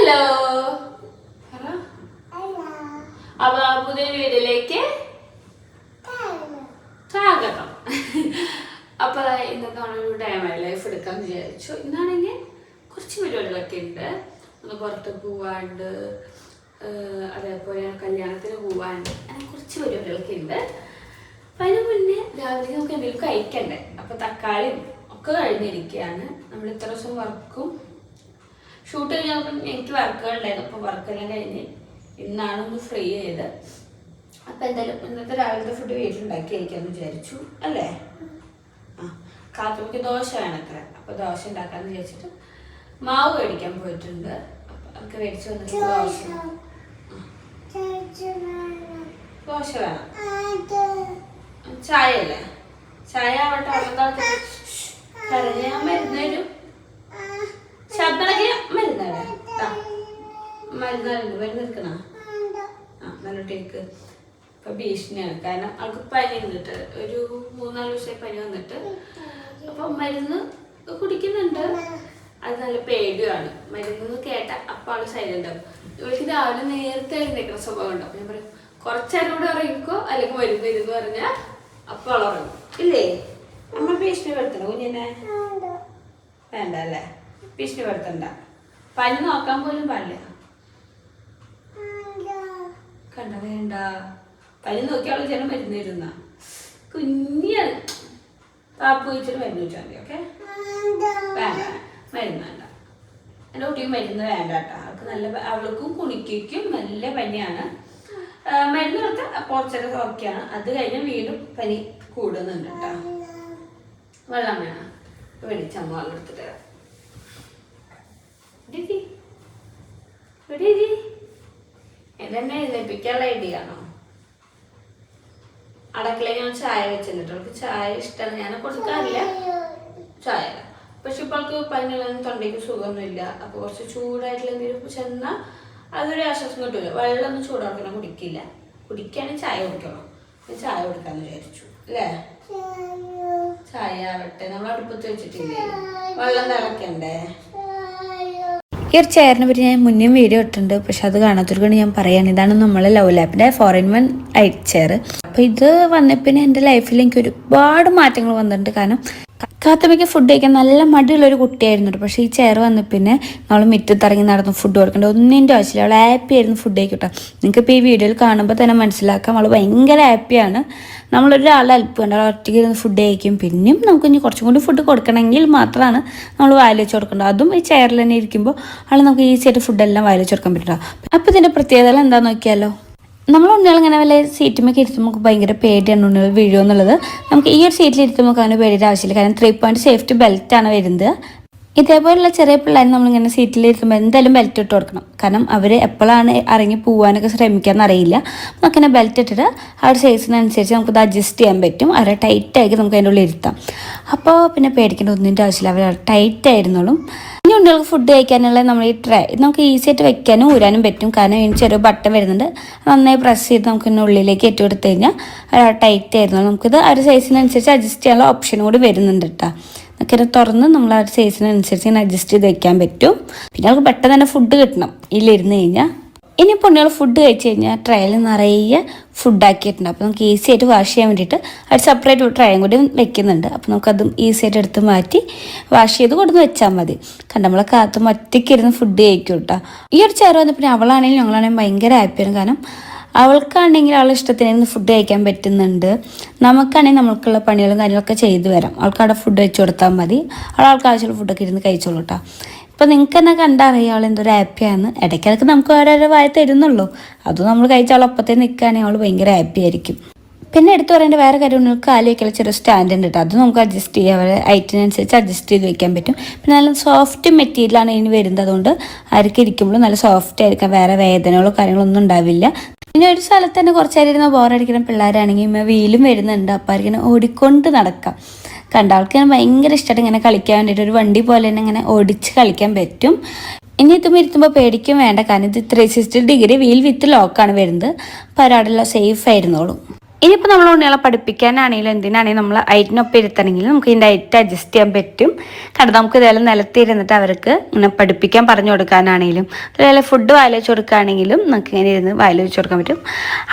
Hello. അപ്പൊ പുതിയ വീഡിയോയിലേക്ക് സ്വാഗതം. അപ്പൊ ഇന്നത്തെ നമ്മളൊരു ഡയമണ്ട് ലൈഫ് എടുക്കാന്ന് വിചാരിച്ചു. ഇന്നാണെങ്കിൽ കുറച്ച് പരിപാടികളൊക്കെ ഉണ്ട്. ഒന്ന് പുറത്ത് പോവാണ്ട്, അതേപോലെ കല്യാണത്തിന് പോവാണ്ട്, അങ്ങനെ കുറച്ച് പരിപാടികളൊക്കെ ഉണ്ട്. അപ്പം അതിന് മുന്നേ രാവിലെ നമുക്ക് എന്തെങ്കിലും കഴിക്കണ്ടേ. അപ്പൊ തക്കാളിയും ഒക്കെ കഴിഞ്ഞിരിക്കുകയാണ്. നമ്മൾ ഇത്ര ദിവസം വർക്കും ഷൂട്ട് കഴിഞ്ഞപ്പോൾ എനിക്ക് വർക്കുകൾ ഉണ്ടായിരുന്നു. അപ്പോൾ വർക്കെല്ലാം കഴിഞ്ഞ് ഇന്നാണ് ഒന്ന് ഫ്രീ ചെയ്ത്. അപ്പം എന്തായാലും ഇന്നത്തെ രാവിലത്തെ ഫുഡ് വീട്ടിലുണ്ടാക്കി കഴിക്കാമെന്ന് വിചാരിച്ചു അല്ലേ. കാത്തുമ്മക്ക് ദോശ വേണത്ര. അപ്പോൾ ദോശ ഉണ്ടാക്കാമെന്ന് വിചാരിച്ചിട്ട് മാവ് മേടിക്കാൻ പോയിട്ടുണ്ട്. അപ്പം അതൊക്കെ മേടിച്ച് വന്നിട്ട് ദോശ വേണം. ചായ അല്ലേ? ചായ ആവട്ടെ. ഞാൻ മരുന്ന് തരും. ശബ്ദമൊക്കെ മരുന്നാണ്. മരുന്നുണ്ട്. മരുന്ന് എടുക്കണ നല്ല ടേക്ക്. ഇപ്പൊ ഭീഷണിയാണ്. കാരണം അവൾക്ക് പനി വന്നിട്ട് ഒരു 3-4 ദിവസമായി പനി വന്നിട്ട്. അപ്പൊ മരുന്ന് കുടിക്കുന്നുണ്ട്. അത് നല്ല പേടിയാണ്. മരുന്ന് കേട്ട അപ്പൊ ആള് സൈലന്റ് ആവും. ഇവൾക്ക് രാവിലെ നേരത്തെ എഴുന്നേക്കുന്ന സ്വഭാവം ഉണ്ട്. അപ്പൊ ഞാൻ പറയും കുറച്ചേരം കൂടെ ഇറങ്ങിക്കോ, അല്ലെങ്കിൽ മരുന്ന് ഇരുന്ന് പറഞ്ഞാൽ അപ്പൊ ആൾ ഉറങ്ങും. ഇല്ലേ? നമ്മൾ ഭീഷണിപ്പെടുത്തണ കുഞ്ഞിനെ വേണ്ട അല്ലേ? ഭീഷണിപ്പെടുത്തണ്ട. പനി നോക്കാൻ പോലും പാടില്ല. കണ്ട വേണ്ട. പനി നോക്കിയാൽ ചില മരുന്ന് തരുന്ന കുഞ്ഞാണ്. പാപ്പ് വെച്ചിട്ട് മരുന്ന് വെച്ചാൽ മതി. ഓക്കെ? വേണ്ട, മരുന്ന് വേണ്ട. എൻ്റെ കുട്ടിക്ക് മരുന്ന് വേണ്ട കേട്ടോ. അവൾക്ക് നല്ല, അവൾക്കും കുണിക്കും നല്ല പനിയാണ്. മരുന്ന് കൊടുത്താൽ കുറച്ചൊക്കെ ഓക്കെയാണ്. അത് കഴിഞ്ഞ് വീണ്ടും പനി കൂടുന്നുണ്ട് കേട്ടോ. വെള്ളം വേണം. വെളിച്ചമ്മ വെള്ളം എടുത്തിട്ട് തരാം. എന്നെ എഴുന്നേപ്പിക്കാനുള്ള ഐഡിയ ആണോ? അടക്കളയിൽ ഞാൻ ചായ വെച്ചിട്ടുണ്ട്. അവൾക്ക് ചായ ഇഷ്ടമാണ്. ഞാൻ കൊടുക്കാറില്ല ചായ. പക്ഷെ ഇപ്പൊ അവൾക്ക് പനിയൊന്നും തൊണ്ടയ്ക്ക് സുഖമൊന്നുമില്ല. അപ്പൊ കുറച്ച് ചൂടായിട്ടുള്ള എന്തെങ്കിലും ചെന്നാൽ അതൊരു ആശ്വാസം കിട്ടില്ല. വെള്ളമൊന്നും ചൂടാക്കണം കുടിക്കില്ല. കുടിക്കുകയാണെങ്കിൽ ചായ കുടിക്കണം. ചായ കൊടുക്കാന്ന് വിചാരിച്ചു അല്ലേ? ചായ ആവട്ടെ. നമ്മൾ അടുപ്പത്ത് വെച്ചിട്ടില്ലേ? വെള്ളം തിളക്കണ്ടേ? ഈ ഒരു ചെയറിനെ പറ്റി ഞാൻ മുന്നേ വീഡിയോ ഇട്ടിട്ടുണ്ട്. പക്ഷെ അത് കാണാത്തവർക്ക് ഞാൻ പറയാണ്. ഇതാണ് നമ്മളെ ലവ് ലാപ്പിൻ്റെ 4-in-1 ചെയർ. അപ്പോൾ ഇത് വന്നപ്പിന്നെ എൻ്റെ ലൈഫിൽ എനിക്ക് ഒരുപാട് മാറ്റങ്ങൾ വന്നിട്ടുണ്ട്. കാരണം കാത്തമ്മയ്ക്ക് ഫുഡ് കഴിക്കാൻ നല്ല മടിയുള്ളൊരു കുട്ടിയായിരുന്നു. പക്ഷേ ഈ ചെയർ വന്നപ്പിന്നെ നമ്മൾ മുറ്റത്തിറങ്ങി നടന്ന് ഫുഡ് കൊടുക്കേണ്ട ഒന്നിൻ്റെ ആവശ്യമില്ല. അവൾ ഹാപ്പി ആയിരുന്നു ഫുഡ് കഴിക്കട്ടെ. നിങ്ങൾക്കിപ്പോൾ ഈ വീഡിയോയിൽ കാണുമ്പോൾ തന്നെ മനസ്സിലാക്കാം അവൾ ഭയങ്കര ഹാപ്പിയാണ്. നമ്മളൊരാളെ ഹെൽപ്പ് വേണ്ട. അവൾ ഒറ്റയ്ക്ക് ഇരുന്ന് ഫുഡ് കഴിക്കും. പിന്നെയും നമുക്ക് ഇനി കുറച്ചും കൂടി ഫുഡ് കൊടുക്കണമെങ്കിൽ മാത്രമാണ് നമ്മൾ വായിൽ വെച്ച് കൊടുക്കേണ്ടത്. അതും ഈ ചെയറിൽ തന്നെ ഇരിക്കുമ്പോൾ അവൾ നമുക്ക് ഈസിയായിട്ട് ഫുഡെല്ലാം വായിൽ വെച്ച് കൊടുക്കാൻ പറ്റില്ല. അപ്പോൾ ഇതിൻ്റെ പ്രത്യേകത എന്താണെന്ന് നോക്കിയാലോ. നമ്മൾ ഉണ്ണികൾ ഇങ്ങനെ വല്ല സീറ്റുമൊക്കെ ഇരുത്തുമ്പോൾ നമുക്ക് ഭയങ്കര പേടിയാണ് ഉണ്ണികൾ വീഴുമോ എന്നുള്ളത്. നമുക്ക് ഈ ഒരു സീറ്റിൽ ഇരുത്തുമ്പോൾ നമുക്ക് അങ്ങനെ പേടിയുടെ ആവശ്യമില്ല. കാരണം 3-point സേഫ്റ്റി ബെൽറ്റാണ് വരുന്നത്. ഇതേപോലുള്ള ചെറിയ പിള്ളേർ നമ്മളിങ്ങനെ സീറ്റിൽ ഇരുത്തുമ്പോൾ എന്തായാലും ബെൽറ്റ് ഇട്ട് കൊടുക്കണം. കാരണം അവർ എപ്പോഴാണ് ഇറങ്ങി പോകാനൊക്കെ ശ്രമിക്കാമെന്ന് അറിയില്ല. നമുക്കിങ്ങനെ ബെൽറ്റ് ഇട്ടിട്ട് ആ ഒരു സൈസിനനുസരിച്ച് നമുക്കത് അഡ്ജസ്റ്റ് ചെയ്യാൻ പറ്റും. അവരെ ടൈറ്റാക്കി നമുക്ക് അതിൻ്റെ ഉള്ളിൽ ഇരുത്താം. അപ്പോൾ പിന്നെ പേടിക്കേണ്ട ഒന്നിൻ്റെ ആവശ്യമില്ല. അവർ ടൈറ്റ് ആയിരുന്നോളും. ഇനി ഉണ്ണികൾക്ക് ഫുഡ് കഴിക്കാനുള്ള നമ്മൾ ഈ ട്രേ നമുക്ക് ഈസി ആയിട്ട് വെക്കാനും ഊരാനും പറ്റും. കാരണം ഇതിന് ചെറിയ ബട്ടൺ വരുന്നുണ്ട്. നന്നായി പ്രസ് ചെയ്ത് നമുക്ക് ഇതിൻ്റെ ഉള്ളിലേക്ക് ഇട്ട് കൊടുത്തു കഴിഞ്ഞാൽ ടൈറ്റ് ആയിരുന്നോളും. നമുക്കിത് ആ ഒരു സൈസിനനുസരിച്ച് അഡ്ജസ്റ്റ് ചെയ്യാനുള്ള ഓപ്ഷൻ കൂടി വരുന്നുണ്ട് കേട്ടോ. ഒക്കെ തുറന്ന് നമ്മൾ ആ ഒരു സൈസിനനുസരിച്ച് ഇങ്ങനെ അഡ്ജസ്റ്റ് ചെയ്ത് വെക്കാൻ പറ്റും. പിന്നെ നമുക്ക് പെട്ടെന്ന് തന്നെ ഫുഡ് കിട്ടണം ഇതിലിരുന്ന് കഴിഞ്ഞാൽ. ഇനി പൊണ്ണികൾ ഫുഡ് കഴിച്ച് കഴിഞ്ഞാൽ ട്രേയിൽ നിറയെ ഫുഡാക്കിയിട്ടുണ്ട്. അപ്പോൾ നമുക്ക് ഈസി ആയിട്ട് വാഷ് ചെയ്യാൻ വേണ്ടിയിട്ട് അത് സെപ്പറേറ്റ് ട്രേയും കൂടി വെക്കുന്നുണ്ട്. അപ്പോൾ നമുക്കതും ഈസി ആയിട്ട് എടുത്ത് മാറ്റി വാഷ് ചെയ്ത് കൊടുത്ത് വെച്ചാൽ മതി. കണ്ട നമ്മളെ കാത്തും ഒറ്റയ്ക്ക് ഇരുന്ന് ഫുഡ് കഴിക്കും കേട്ടോ. ഈ ഒരു ചെയർ വന്നപ്പോൾ അവളാണെങ്കിലും ഞങ്ങളാണെങ്കിലും ഭയങ്കര ഹാപ്പിയാണ്. കാരണം അവൾക്കാണെങ്കിൽ അവളുടെ ഇഷ്ടത്തിന് ഫുഡ് കഴിക്കാൻ പറ്റുന്നുണ്ട്. നമുക്കാണെങ്കിൽ നമ്മൾക്കുള്ള പണികളും കാര്യങ്ങളൊക്കെ ചെയ്തു വരാം. അവൾക്ക് ഫുഡ് വെച്ച് കൊടുത്താൽ മതി. അവൾക്ക് ആവശ്യമുള്ള ഫുഡൊക്കെ ഇരുന്ന് കഴിച്ചോളൂ കേട്ടോ. ഇപ്പം നിങ്ങൾക്ക് തന്നെ കണ്ടറിയാം അവൾ എന്തൊരു ഹാപ്പിയാണ്. ഇടയ്ക്കിടയ്ക്ക് നമുക്ക് ഓരോരോ വായ തരുന്നുള്ളൂ. അതും നമ്മൾ കഴിച്ച അവളൊപ്പത്തേ നിൽക്കുകയാണെങ്കിൽ അവൾ ഭയങ്കര ഹാപ്പി ആയിരിക്കും. പിന്നെ എടുത്തു പറയേണ്ട വേറെ കാര്യം നിങ്ങൾക്ക് കാല് വയ്ക്കാൻ ചെറിയ സ്റ്റാൻഡ് ഉണ്ട് കേട്ടോ. അത് നമുക്ക് അഡ്ജസ്റ്റ് ചെയ്യാം. അവരെ ഹൈറ്റിനനുസരിച്ച് അഡ്ജസ്റ്റ് ചെയ്ത് വെക്കാൻ പറ്റും. പിന്നെ നല്ല സോഫ്റ്റ് മെറ്റീരിയലാണ് ഇതിന് വരുന്നത്. അതുകൊണ്ട് ആർക്ക് ഇരിക്കുമ്പോഴും നല്ല സോഫ്റ്റ് ആയിരിക്കാം. വേറെ വേദനകളോ കാര്യങ്ങളൊന്നും ഉണ്ടാവില്ല. പിന്നെ ഒരു സ്ഥലത്ത് തന്നെ കുറച്ച് നേരം ഇരുന്ന് ബോറടിക്കുന്ന പിള്ളേരാണെങ്കിൽ വീലും വരുന്നുണ്ട്. അപ്പോൾ ആർക്കിങ്ങനെ ഓടിക്കൊണ്ട് നടക്കാം. കണ്ട ആൾക്ക് ഞാൻ ഭയങ്കര ഇഷ്ടമായിട്ട് ഇങ്ങനെ കളിക്കാൻ വേണ്ടിയിട്ട് ഒരു വണ്ടി പോലെ തന്നെ ഇങ്ങനെ ഓടിച്ച് കളിക്കാൻ പറ്റും. ഇനി ഇതുമ്പോൾ ഇരുത്തുമ്പോൾ പേടിക്കും വേണ്ട. കാരണം ഇത് 360 ഡിഗ്രി വീൽ വിത്ത് ലോക്കാണ് വരുന്നത്. അപ്പോൾ ഒരാടെല്ലാം സേഫ് ആയിരുന്നോളും. ഇനിയിപ്പോൾ നമ്മൾ ഉണ്ണികളെ പഠിപ്പിക്കാനാണെങ്കിലും എന്തിനാണെങ്കിലും നമ്മൾ ഐറ്റിനൊപ്പം ഇരുത്തണമെങ്കിൽ നമുക്ക് ഇതിൻ്റെ ഐറ്റ് അഡ്ജസ്റ്റ് ചെയ്യാൻ പറ്റും. കാരണം നമുക്ക് ഇതേപോലെ നിലത്തിരുന്നിട്ട് അവർക്ക് ഇങ്ങനെ പഠിപ്പിക്കാൻ പറഞ്ഞു കൊടുക്കാനാണെങ്കിലും അതുപോലെ ഫുഡ് വായിൽ വെച്ച് കൊടുക്കുകയാണെങ്കിലും നമുക്ക് ഇങ്ങനെ ഇരുന്ന് വായിൽ വെച്ച് കൊടുക്കാൻ പറ്റും.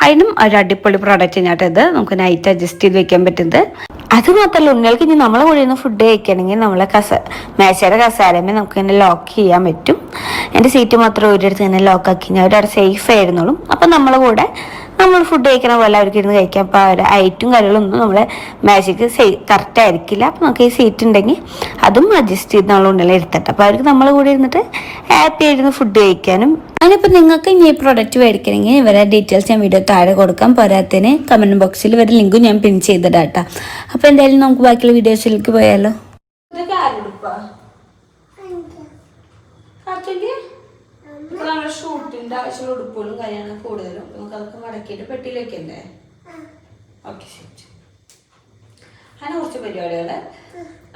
അതിനും ഒരു അടിപൊളി പ്രോഡക്റ്റ് തന്നെയാട്ടോ ഇത്. നമുക്ക് നൈറ്റ് അഡ്ജസ്റ്റ് ചെയ്ത് വെക്കാൻ പറ്റുന്നത്. അതുമാത്രമല്ല ഉണ്ണികൾക്ക് ഇനി നമ്മളെ കൂടെ നിന്ന് ഫുഡ് കഴിക്കണമെങ്കിൽ നമ്മളെ മേശയുടെ കസാരമേ നമുക്ക് ഇങ്ങനെ ലോക്ക് ചെയ്യാൻ പറ്റും. എൻ്റെ സീറ്റ് മാത്രം ഒരിടത്ത് തന്നെ ലോക്കാക്കി കഴിഞ്ഞാൽ അവരവിടെ സേഫ് ആയിരുന്നോളും. അപ്പം നമ്മളെ കൂടെ നമ്മൾ ഫുഡ് കഴിക്കണ പോലെ അവർക്ക് ഇരുന്ന് കഴിക്കാം. അപ്പോൾ അവരുടെ ഐറ്റും കാര്യങ്ങളൊന്നും നമ്മളെ മേശയ്ക്ക് കറക്റ്റ് ആയിരിക്കില്ല. അപ്പോൾ നമുക്ക് ഈ സീറ്റ് ഉണ്ടെങ്കിൽ അതും അഡ്ജസ്റ്റ് ചെയ്ത് നമ്മൾ ഉണ്ടെല്ലാം എടുത്തിട്ട് അപ്പോൾ അവർക്ക് നമ്മളെ കൂടെ ഇരുന്നിട്ട് ഹാപ്പി ആയിരുന്നു ഫുഡ് കഴിക്കാനും. അങ്ങനെയിപ്പോൾ നിങ്ങൾക്ക് ഇനി ഈ പ്രോഡക്റ്റ് മേടിക്കണമെങ്കിൽ ഇവരെ ഡീറ്റെയിൽസ് ഞാൻ വീഡിയോ താഴെ കൊടുക്കാം. പോരാത്തതിന് കമൻറ്റ് ബോക്സിൽ ഇവരുടെ ലിങ്കും ഞാൻ പിൻ ചെയ്തിടാം. അപ്പോൾ എന്തായാലും നമുക്ക് ബാക്കിയുള്ള വീഡിയോസിലേക്ക് പോയാലോ. നമ്മുടെ ഷൂട്ടിന്റെ ആവശ്യമുള്ള ഉടുപ്പുകളും കാര്യമാണ് കൂടുതലും. നമുക്ക് അതൊക്കെ മടക്കിയിട്ട് പെട്ടിയിൽ വെക്കണ്ടേ? ഓക്കെ ശരി. അങ്ങനെ കുറച്ച് പരിപാടികള്.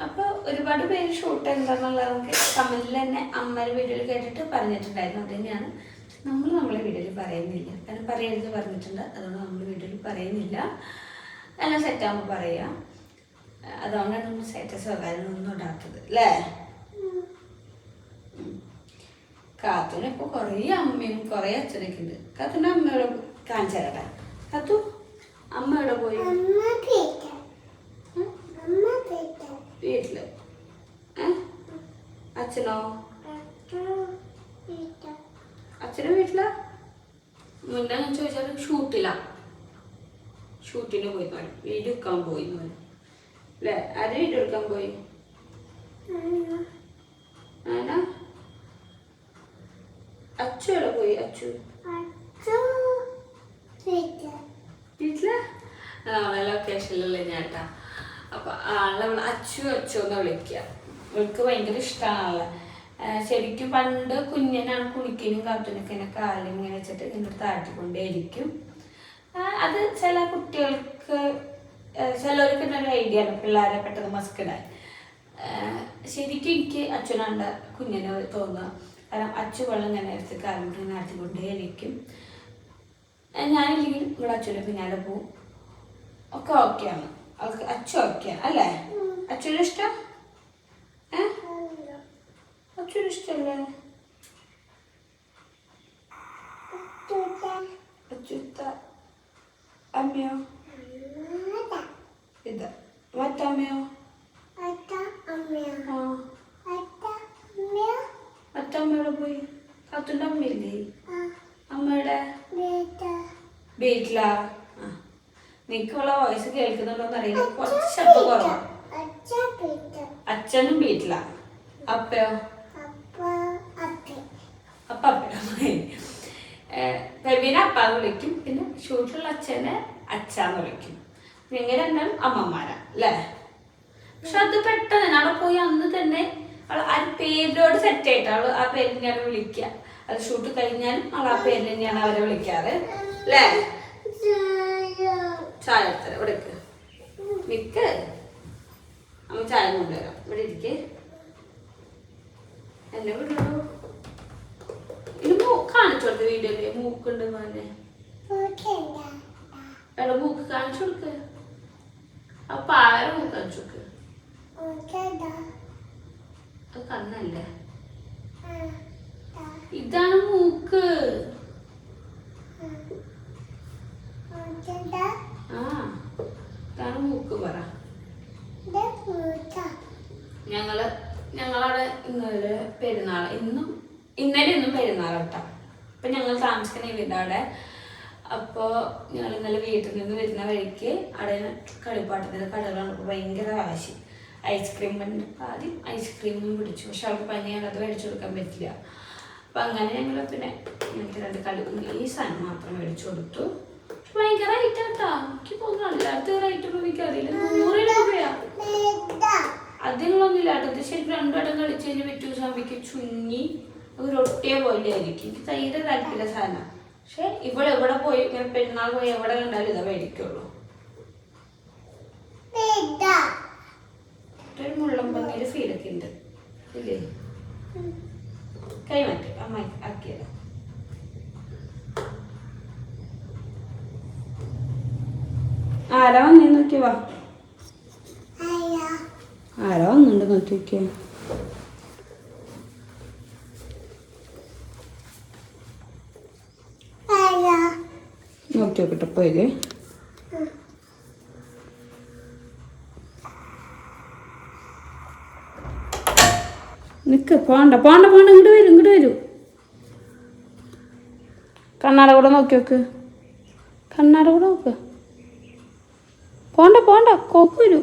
അപ്പൊ ഒരുപാട് പേര് ഷൂട്ട് എന്താന്നുള്ളത് നമുക്ക് കമന്റിൽ തന്നെ അമ്മയുടെ വീഡിയോയിൽ കേട്ടിട്ട് പറഞ്ഞിട്ടുണ്ടായിരുന്നു. അത് തന്നെയാണ് നമ്മളെ വീഡിയോയിൽ പറയുന്നില്ല. കാരണം പറയരുത് പറഞ്ഞിട്ടുണ്ട്, അതുകൊണ്ട് നമ്മൾ വീഡിയോയിൽ പറയുന്നില്ല. എല്ലാം സെറ്റാകുമ്പോൾ പറയാം. അതുകൊണ്ടാണ് നമ്മൾ സ്റ്റാറ്റസ് കാര്യങ്ങളൊന്നും ഇടാത്തത് അല്ലേ? കാത്തുന് ഇപ്പൊ കൊറേ അമ്മയും കൊറേ അച്ഛനൊക്കെ ഉണ്ട്. കാത്തുന്റെ അമ്മയോടെ കാണിച്ചു തരട്ടെ. കാത്തു അമ്മയോടെ പോയി വീട്ടില്. അച്ഛനോ? അച്ഛനും വീട്ടില. മുന്നേ ഞാൻ ചോദിച്ചാൽ ഷൂട്ടിന് പോയി വീഡിയോ എടുക്കാൻ പോയി അല്ലേ? ആര് വീഡിയോ എടുക്കാൻ പോയി? ആനാ അച്ചു എവിടെ പോയി? അച്ചു വീട്ടില് ലൊക്കേഷനിലല്ലേ ഞാട്ടാ. അപ്പൊ ആളെ അച്ചു എന്ന് വിളിക്കുക. അവൾക്ക് ഭയങ്കര ഇഷ്ടമാണല്ലേ. ശരിക്കും പണ്ട് കുഞ്ഞനാണ് കുളിക്കനും കാത്തുനൊക്കെ ഇങ്ങനെ കാലിൽ ഇങ്ങനെ വെച്ചിട്ട് ഇങ്ങനെ താട്ടിക്കൊണ്ടേയിരിക്കും. അത് ചില കുട്ടികൾക്ക് ചിലവർക്ക് ഒരു ഐഡിയ ആണ് പിള്ളേരെ പെട്ടെന്ന് മസ്കിടാൻ. ശരിക്കും എനിക്ക് അച്ഛനാണ്ട് കുഞ്ഞിനെ തോന്നുക. കാരണം അച്ചു വെള്ളം ഇങ്ങനെ എടുത്ത് കാലിട്ട് നാട്ടിക്കൊണ്ടേയിരിക്കും. ഞാനില്ലെങ്കിൽ ഇവിടെ അച്ഛൻ്റെ പിന്നാലെ പോവും. ഒക്കെ ഓക്കെയാണ് അവൾക്ക്. അച്ചു ഓക്കെയാണ് അല്ലേ? അച്ഛനും ഇഷ്ടം? അച്ഛനും ഇഷ്ടല്ലേ? അച്ഛത്ത അമ്മയോ? ഇത് മറ്റമ്മയോ? മറ്റമ്മയുടെ പോയി. കാത്തുൻ്റെ അമ്മയില്ലേ? അമ്മയുടെ വീട്ടിലാ. നിനക്കുള്ള വോയിസ് കേൾക്കുന്നുണ്ടോന്ന് അറിയില്ല, കുറച്ച് ശബ്ദം കുറവാണ്. അച്ഛനും വീട്ടിലാ. അപ്പയോ? പെബീനെ അപ്പാന്ന് വിളിക്കും. പിന്നെ ഷൂട്ടിലുള്ള അച്ഛനെ അച്ഛാന്ന് വിളിക്കും. നിങ്ങൾ രണ്ടാളും അമ്മമാരാ അല്ലേ? പക്ഷെ അത് പെട്ടെന്ന് അവിടെ പോയി അന്ന് തന്നെ ആ പേരിനോട് സെറ്റ് ആയിട്ട് അവള് ആ പേര് തന്നെയാണ് വിളിക്കുക. അത് ഷൂട്ട് കഴിഞ്ഞാലും അവൾ ആ പേര് തന്നെയാണ് അവരെ വിളിക്കാറ് അല്ലേ? ചായ എടുത്തരാം. ഇവിടെ മിക്ക് അമ്മ ചായ കൊണ്ടുവരാം. ഇവിടെ ഇരിക്കേ. എന്നെ വിടുള്ളൂ. ഇത് കാണിച്ചു കൊടുത്ത വീഡിയോയില് മൂക്കുണ്ട് മോനെ. എവിടെ മൂക്ക് കാണിച്ചു കൊടുക്ക്. അപ്പൊ ആരും മൂക്ക് കാണിച്ചു കൊടുക്ക്. അത് കണ്ണല്ലേ? ഇതാണ് മൂക്ക്. ആ ഇതാണ് മൂക്ക്. പറ. ഞങ്ങളവിടെ ഇന്നലെ പെരുന്നാള്. ഇന്നലെ ഇന്നും പെരുന്നാളാട്ടാ. അപ്പൊ ഞങ്ങൾ താമസിക്കുന്ന വീട് അവിടെ. അപ്പോൾ ഞങ്ങൾ ഇന്നലെ വീട്ടിൽ നിന്ന് വരുന്ന വഴിക്ക് അവിടെ കളിപ്പാട്ടത്തിൻ്റെ കടകളാണ്. ഭയങ്കര വാശി. ഐസ്ക്രീം ആദ്യം ഐസ്ക്രീമും പിടിച്ചു. പക്ഷെ അവൾക്ക് പനിയാണ്, അത് മേടിച്ചു കൊടുക്കാൻ പറ്റില്ല. അപ്പം അങ്ങനെ ഞങ്ങൾ പിന്നെ ഞങ്ങൾക്ക് 2 കളി ഈ സാധനം മാത്രം മേടിച്ചു കൊടുത്തു. ഭയങ്കര റേറ്റ് ആട്ടാ. എനിക്ക് തോന്നുന്നു എല്ലായിടത്തും റേറ്റ് ഒന്നും എനിക്കറിയില്ല. 100 രൂപയാ. അതിങ്ങളൊന്നും ഇല്ലാട്ടോ. ഇത് ശരിക്കും 2 വട്ടം കളിച്ച് കഴിഞ്ഞ് പിറ്റേ ദിവസം ആകുമ്പോഴേക്കും ചുങ്ങി ഒരു ഒട്ടിയ പോലെ ആയിരിക്കും. എനിക്ക് തീരെ താല്പര്യ സാധനം. പക്ഷെ ഇവിടെ എവിടെ പോയി ഇങ്ങനെ പെരുന്നാൾ പോയി എവിടെ കണ്ടാലും ഇതാ മേടിക്കുള്ളൂ. ഒരു മുള്ളം പന്നിയുടെ ഫീലൊക്കെ ഉണ്ട് ഇല്ലേ? കൈ മാറ്റി അമ്മ ആക്കിയത്. ആരാ വന്നേ നോക്കി വാ. ആരാ വന്നുണ്ട് നോക്കി നോക്കിയേ. നോക്കി നോക്കട്ടെ പോയത്. നിക്ക് പോണ്ട പോണ്ട പോണ്ട, ഇങ്ങോട്ട് വരൂ. കണ്ണാട കൂടെ നോക്കി നോക്ക്. കണ്ണാട കൂടെ നോക്ക്. പോണ്ട കോക്ക് വരൂ.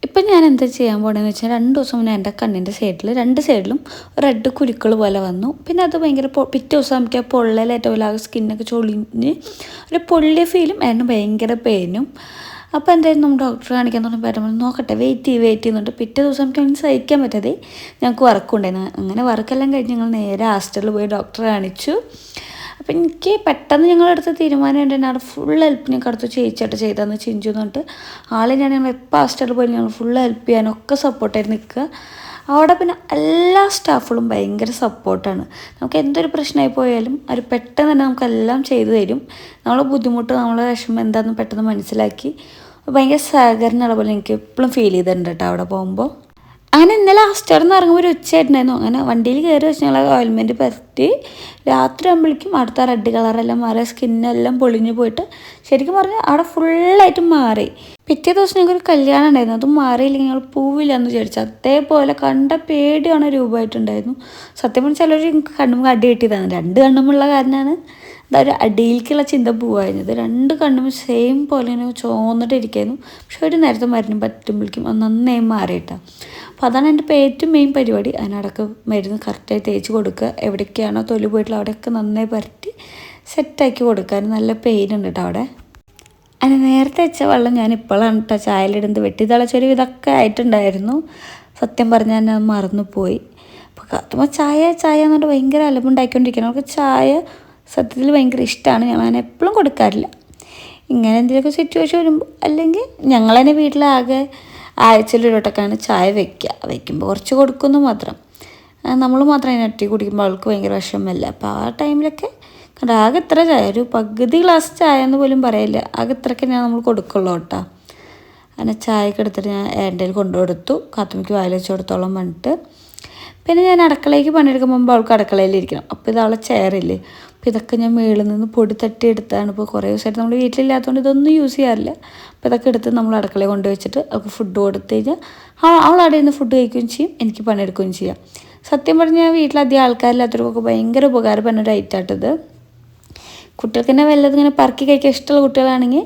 ഇപ്പം ഞാൻ എന്താ ചെയ്യാൻ പോകണമെന്ന് വെച്ചാൽ 2 ദിവസം മുന്നേ എൻ്റെ കണ്ണിൻ്റെ സൈഡിൽ 2 സൈഡിലും റെഡ് കുരുക്കൾ പോലെ വന്നു. പിന്നെ അത് ഭയങ്കര പിറ്റേ ദിവസം നമുക്ക് ആ പൊള്ളലേറ്റവും പോലെ സ്കിന്നൊക്കെ ചൊളിഞ്ഞ് ഒരു പൊള്ളിയ ഫീലും അതിന് ഭയങ്കര പെയിനും. അപ്പോൾ എന്തായാലും നമ്മൾ ഡോക്ടറെ കാണിക്കാൻ തുടങ്ങി പറ്റുമ്പോൾ നോക്കട്ടെ വെയിറ്റ് ചെയ്യുന്നുണ്ട്. പിറ്റേ ദിവസം നമുക്ക് അതിന് സഹിക്കാൻ പറ്റാതെ ഞങ്ങൾക്ക് വർക്കുണ്ടായിരുന്നു. അങ്ങനെ വർക്കെല്ലാം കഴിഞ്ഞ് ഞങ്ങൾ നേരെ ഹോസ്പിറ്റലിൽ പോയി ഡോക്ടറെ കാണിച്ചു. അപ്പം എനിക്ക് പെട്ടെന്ന് ഞങ്ങളെടുത്ത തീരുമാനം ഉണ്ടെങ്കിൽ അവിടെ ഫുൾ ഹെൽപ്പ് ഞങ്ങൾക്ക് അടുത്ത് ചേച്ചിയായിട്ട് ചെയ്താന്ന് ചിഞ്ചു എന്നിട്ട് ആളെ ഞങ്ങൾ എപ്പോൾ ഹോസ്പിറ്റലിൽ പോയി ഞങ്ങൾ ഫുൾ ഹെൽപ്പ് ചെയ്യാനൊക്കെ സപ്പോർട്ടായിട്ട് നിൽക്കുക. അവിടെ പിന്നെ എല്ലാ സ്റ്റാഫുകളും ഭയങ്കര സപ്പോർട്ടാണ്. നമുക്ക് എന്തൊരു പ്രശ്നമായി പോയാലും അവർ പെട്ടെന്ന് തന്നെ നമുക്കെല്ലാം ചെയ്തു തരും. നമ്മളെ ബുദ്ധിമുട്ട് നമ്മളെ വിഷമം എന്താണെന്ന് പെട്ടെന്ന് മനസ്സിലാക്കി ഭയങ്കര സഹകരണമുള്ള പോലെ എനിക്ക് എപ്പോഴും ഫീൽ ചെയ്തിട്ടുണ്ട് കേട്ടോ അവിടെ പോകുമ്പോൾ. അങ്ങനെ ഇന്നലെ ഹോസ്റ്റലിൽ നിന്ന് ഇറങ്ങുമ്പോൾ ഒരു ഉച്ചയായിട്ടുണ്ടായിരുന്നു. അങ്ങനെ വണ്ടിയിൽ കയറി വെച്ച് ഞങ്ങൾ ഓയിൽമെൻറ്റ് പരത്തി രാത്രി ആകുമ്പോഴേക്കും അടുത്ത റെഡ് കളറെല്ലാം മാറി സ്കിന്നെല്ലാം പൊളിഞ്ഞു പോയിട്ട് ശരിക്കും പറഞ്ഞാൽ അവിടെ ഫുള്ളായിട്ട് മാറി. പിറ്റേ ദിവസം ഞങ്ങൾക്കൊരു കല്യാണം ഉണ്ടായിരുന്നു. അതും മാറിയില്ലെങ്കിൽ ഞങ്ങൾ പൂവില്ലെന്ന് വിചാരിച്ചു. അതേപോലെ കണ്ട പേടിയാണ് രൂപമായിട്ടുണ്ടായിരുന്നു. സത്യം പറഞ്ഞാൽ ചിലർ എനിക്ക് കണ്ണും അടി കിട്ടിയതാണ്. 2 കണ്ണുമുള്ള കാരണമാണ് അതൊരു അടിയിലേക്കുള്ള ചിന്ത പോവായിരുന്നത്. 2 കണ്ണും സെയിം പോലെ ഇങ്ങനെ ചോന്നിട്ടിരിക്കായിരുന്നു. പക്ഷെ ഒരു നേരത്തെ മരുന്ന് പറ്റുമ്പോഴേക്കും അത് നന്നായി മാറിയിട്ടാണ്. അപ്പോൾ അതാണ് എൻ്റെ ഏറ്റവും മെയിൻ പരിപാടി. അതിനടക്ക് മരുന്ന് കറക്റ്റായി തേച്ച് കൊടുക്കുക. എവിടേക്കാണോ തൊലി പോയിട്ടുള്ള അവിടെയൊക്കെ നന്നായി പരട്ടി സെറ്റാക്കി കൊടുക്കാൻ. നല്ല പെയിൻ ഉണ്ട് കേട്ടോ അവിടെ. അതിന് നേരത്തെ വെച്ച വെള്ളം ഞാൻ ഇപ്പോഴാണ് കേട്ടോ ചായയിലിടുന്നത്. വെട്ടി തിളച്ചൊരു ഇതൊക്കെ ആയിട്ടുണ്ടായിരുന്നു. സത്യം പറഞ്ഞാൽ ഞാൻ മറന്നുപോയി. അപ്പോൾ കാത്തുമ്പോൾ ചായ എന്നിട്ട് ഭയങ്കര അലമ്പുണ്ടാക്കിക്കൊണ്ടിരിക്കണം. അവർക്ക് ചായ സത്യത്തിൽ ഭയങ്കര ഇഷ്ടമാണ്. ഞങ്ങളതിനെ എപ്പോഴും കൊടുക്കാറില്ല. ഇങ്ങനെ എന്തെങ്കിലുമൊക്കെ സിറ്റുവേഷൻ വരുമ്പോൾ അല്ലെങ്കിൽ ഞങ്ങളതിനെ വീട്ടിലാകെ ആഴ്ചയിൽ വട്ടമൊക്കെയാണ് ചായ വയ്ക്കുമ്പോൾ കുറച്ച് കൊടുക്കുന്നു മാത്രം. നമ്മൾ മാത്രം അതിനെ ഒറ്റ കുടിക്കുമ്പോൾ അവൾക്ക് ഭയങ്കര വിഷമമല്ല. അപ്പോൾ ആ ടൈമിലൊക്കെ ആകെ ഇത്ര ചായ ഒരു പകുതി ഗ്ലാസ് ചായ എന്ന് പോലും പറയില്ല. ആകെ ഇത്രയൊക്കെ ഞാൻ നമ്മൾ കൊടുക്കുള്ളൂ കേട്ടോ. അങ്ങനെ ചായയൊക്കെ എടുത്തിട്ട് ഞാൻ എൻ്റെ കൊണ്ടുകൊടുത്തു. കാത്തുമ്മയ്ക്ക് വായിൽ വെച്ച് കൊടുത്തോളം പറഞ്ഞിട്ട് പിന്നെ ഞാൻ അടുക്കളയ്ക്ക് പണിയെടുക്കാൻ മുമ്പ് അവൾക്ക് അടുക്കളയിലിരിക്കണം. അപ്പോൾ ഇത് അവളെ ചെയറില്ലേ. അപ്പോൾ ഇതൊക്കെ ഞാൻ മുകളിൽ നിന്ന് പൊടി തട്ടി എടുത്താണ്. ഇപ്പോൾ കുറേ ദിവസമായിട്ട് നമ്മൾ വീട്ടിലില്ലാത്തതുകൊണ്ട് ഇതൊന്നും യൂസ് ചെയ്യാറില്ല. അപ്പോൾ ഇതൊക്കെ എടുത്ത് നമ്മൾ അടുക്കളയിൽ കൊണ്ട് വെച്ചിട്ട് അവൾക്ക് ഫുഡ് കൊടുത്തു കഴിഞ്ഞാൽ അവൾ അവിടെ നിന്ന് ഫുഡ് കഴിക്കുകയും ചെയ്യും, എനിക്ക് പണിയെടുക്കുകയും ചെയ്യാം. സത്യം പറഞ്ഞാൽ വീട്ടിലധികം ആൾക്കാരില്ലാത്തവർക്കൊക്കെ ഭയങ്കര ഉപകാരപ്പെടുന്ന ഒരു ഐറ്റായിട്ടത്. കുട്ടികൾക്ക് തന്നെ വല്ലതും ഇങ്ങനെ പറക്കി കഴിക്കാൻ ഇഷ്ടമുള്ള കുട്ടികളാണെങ്കിൽ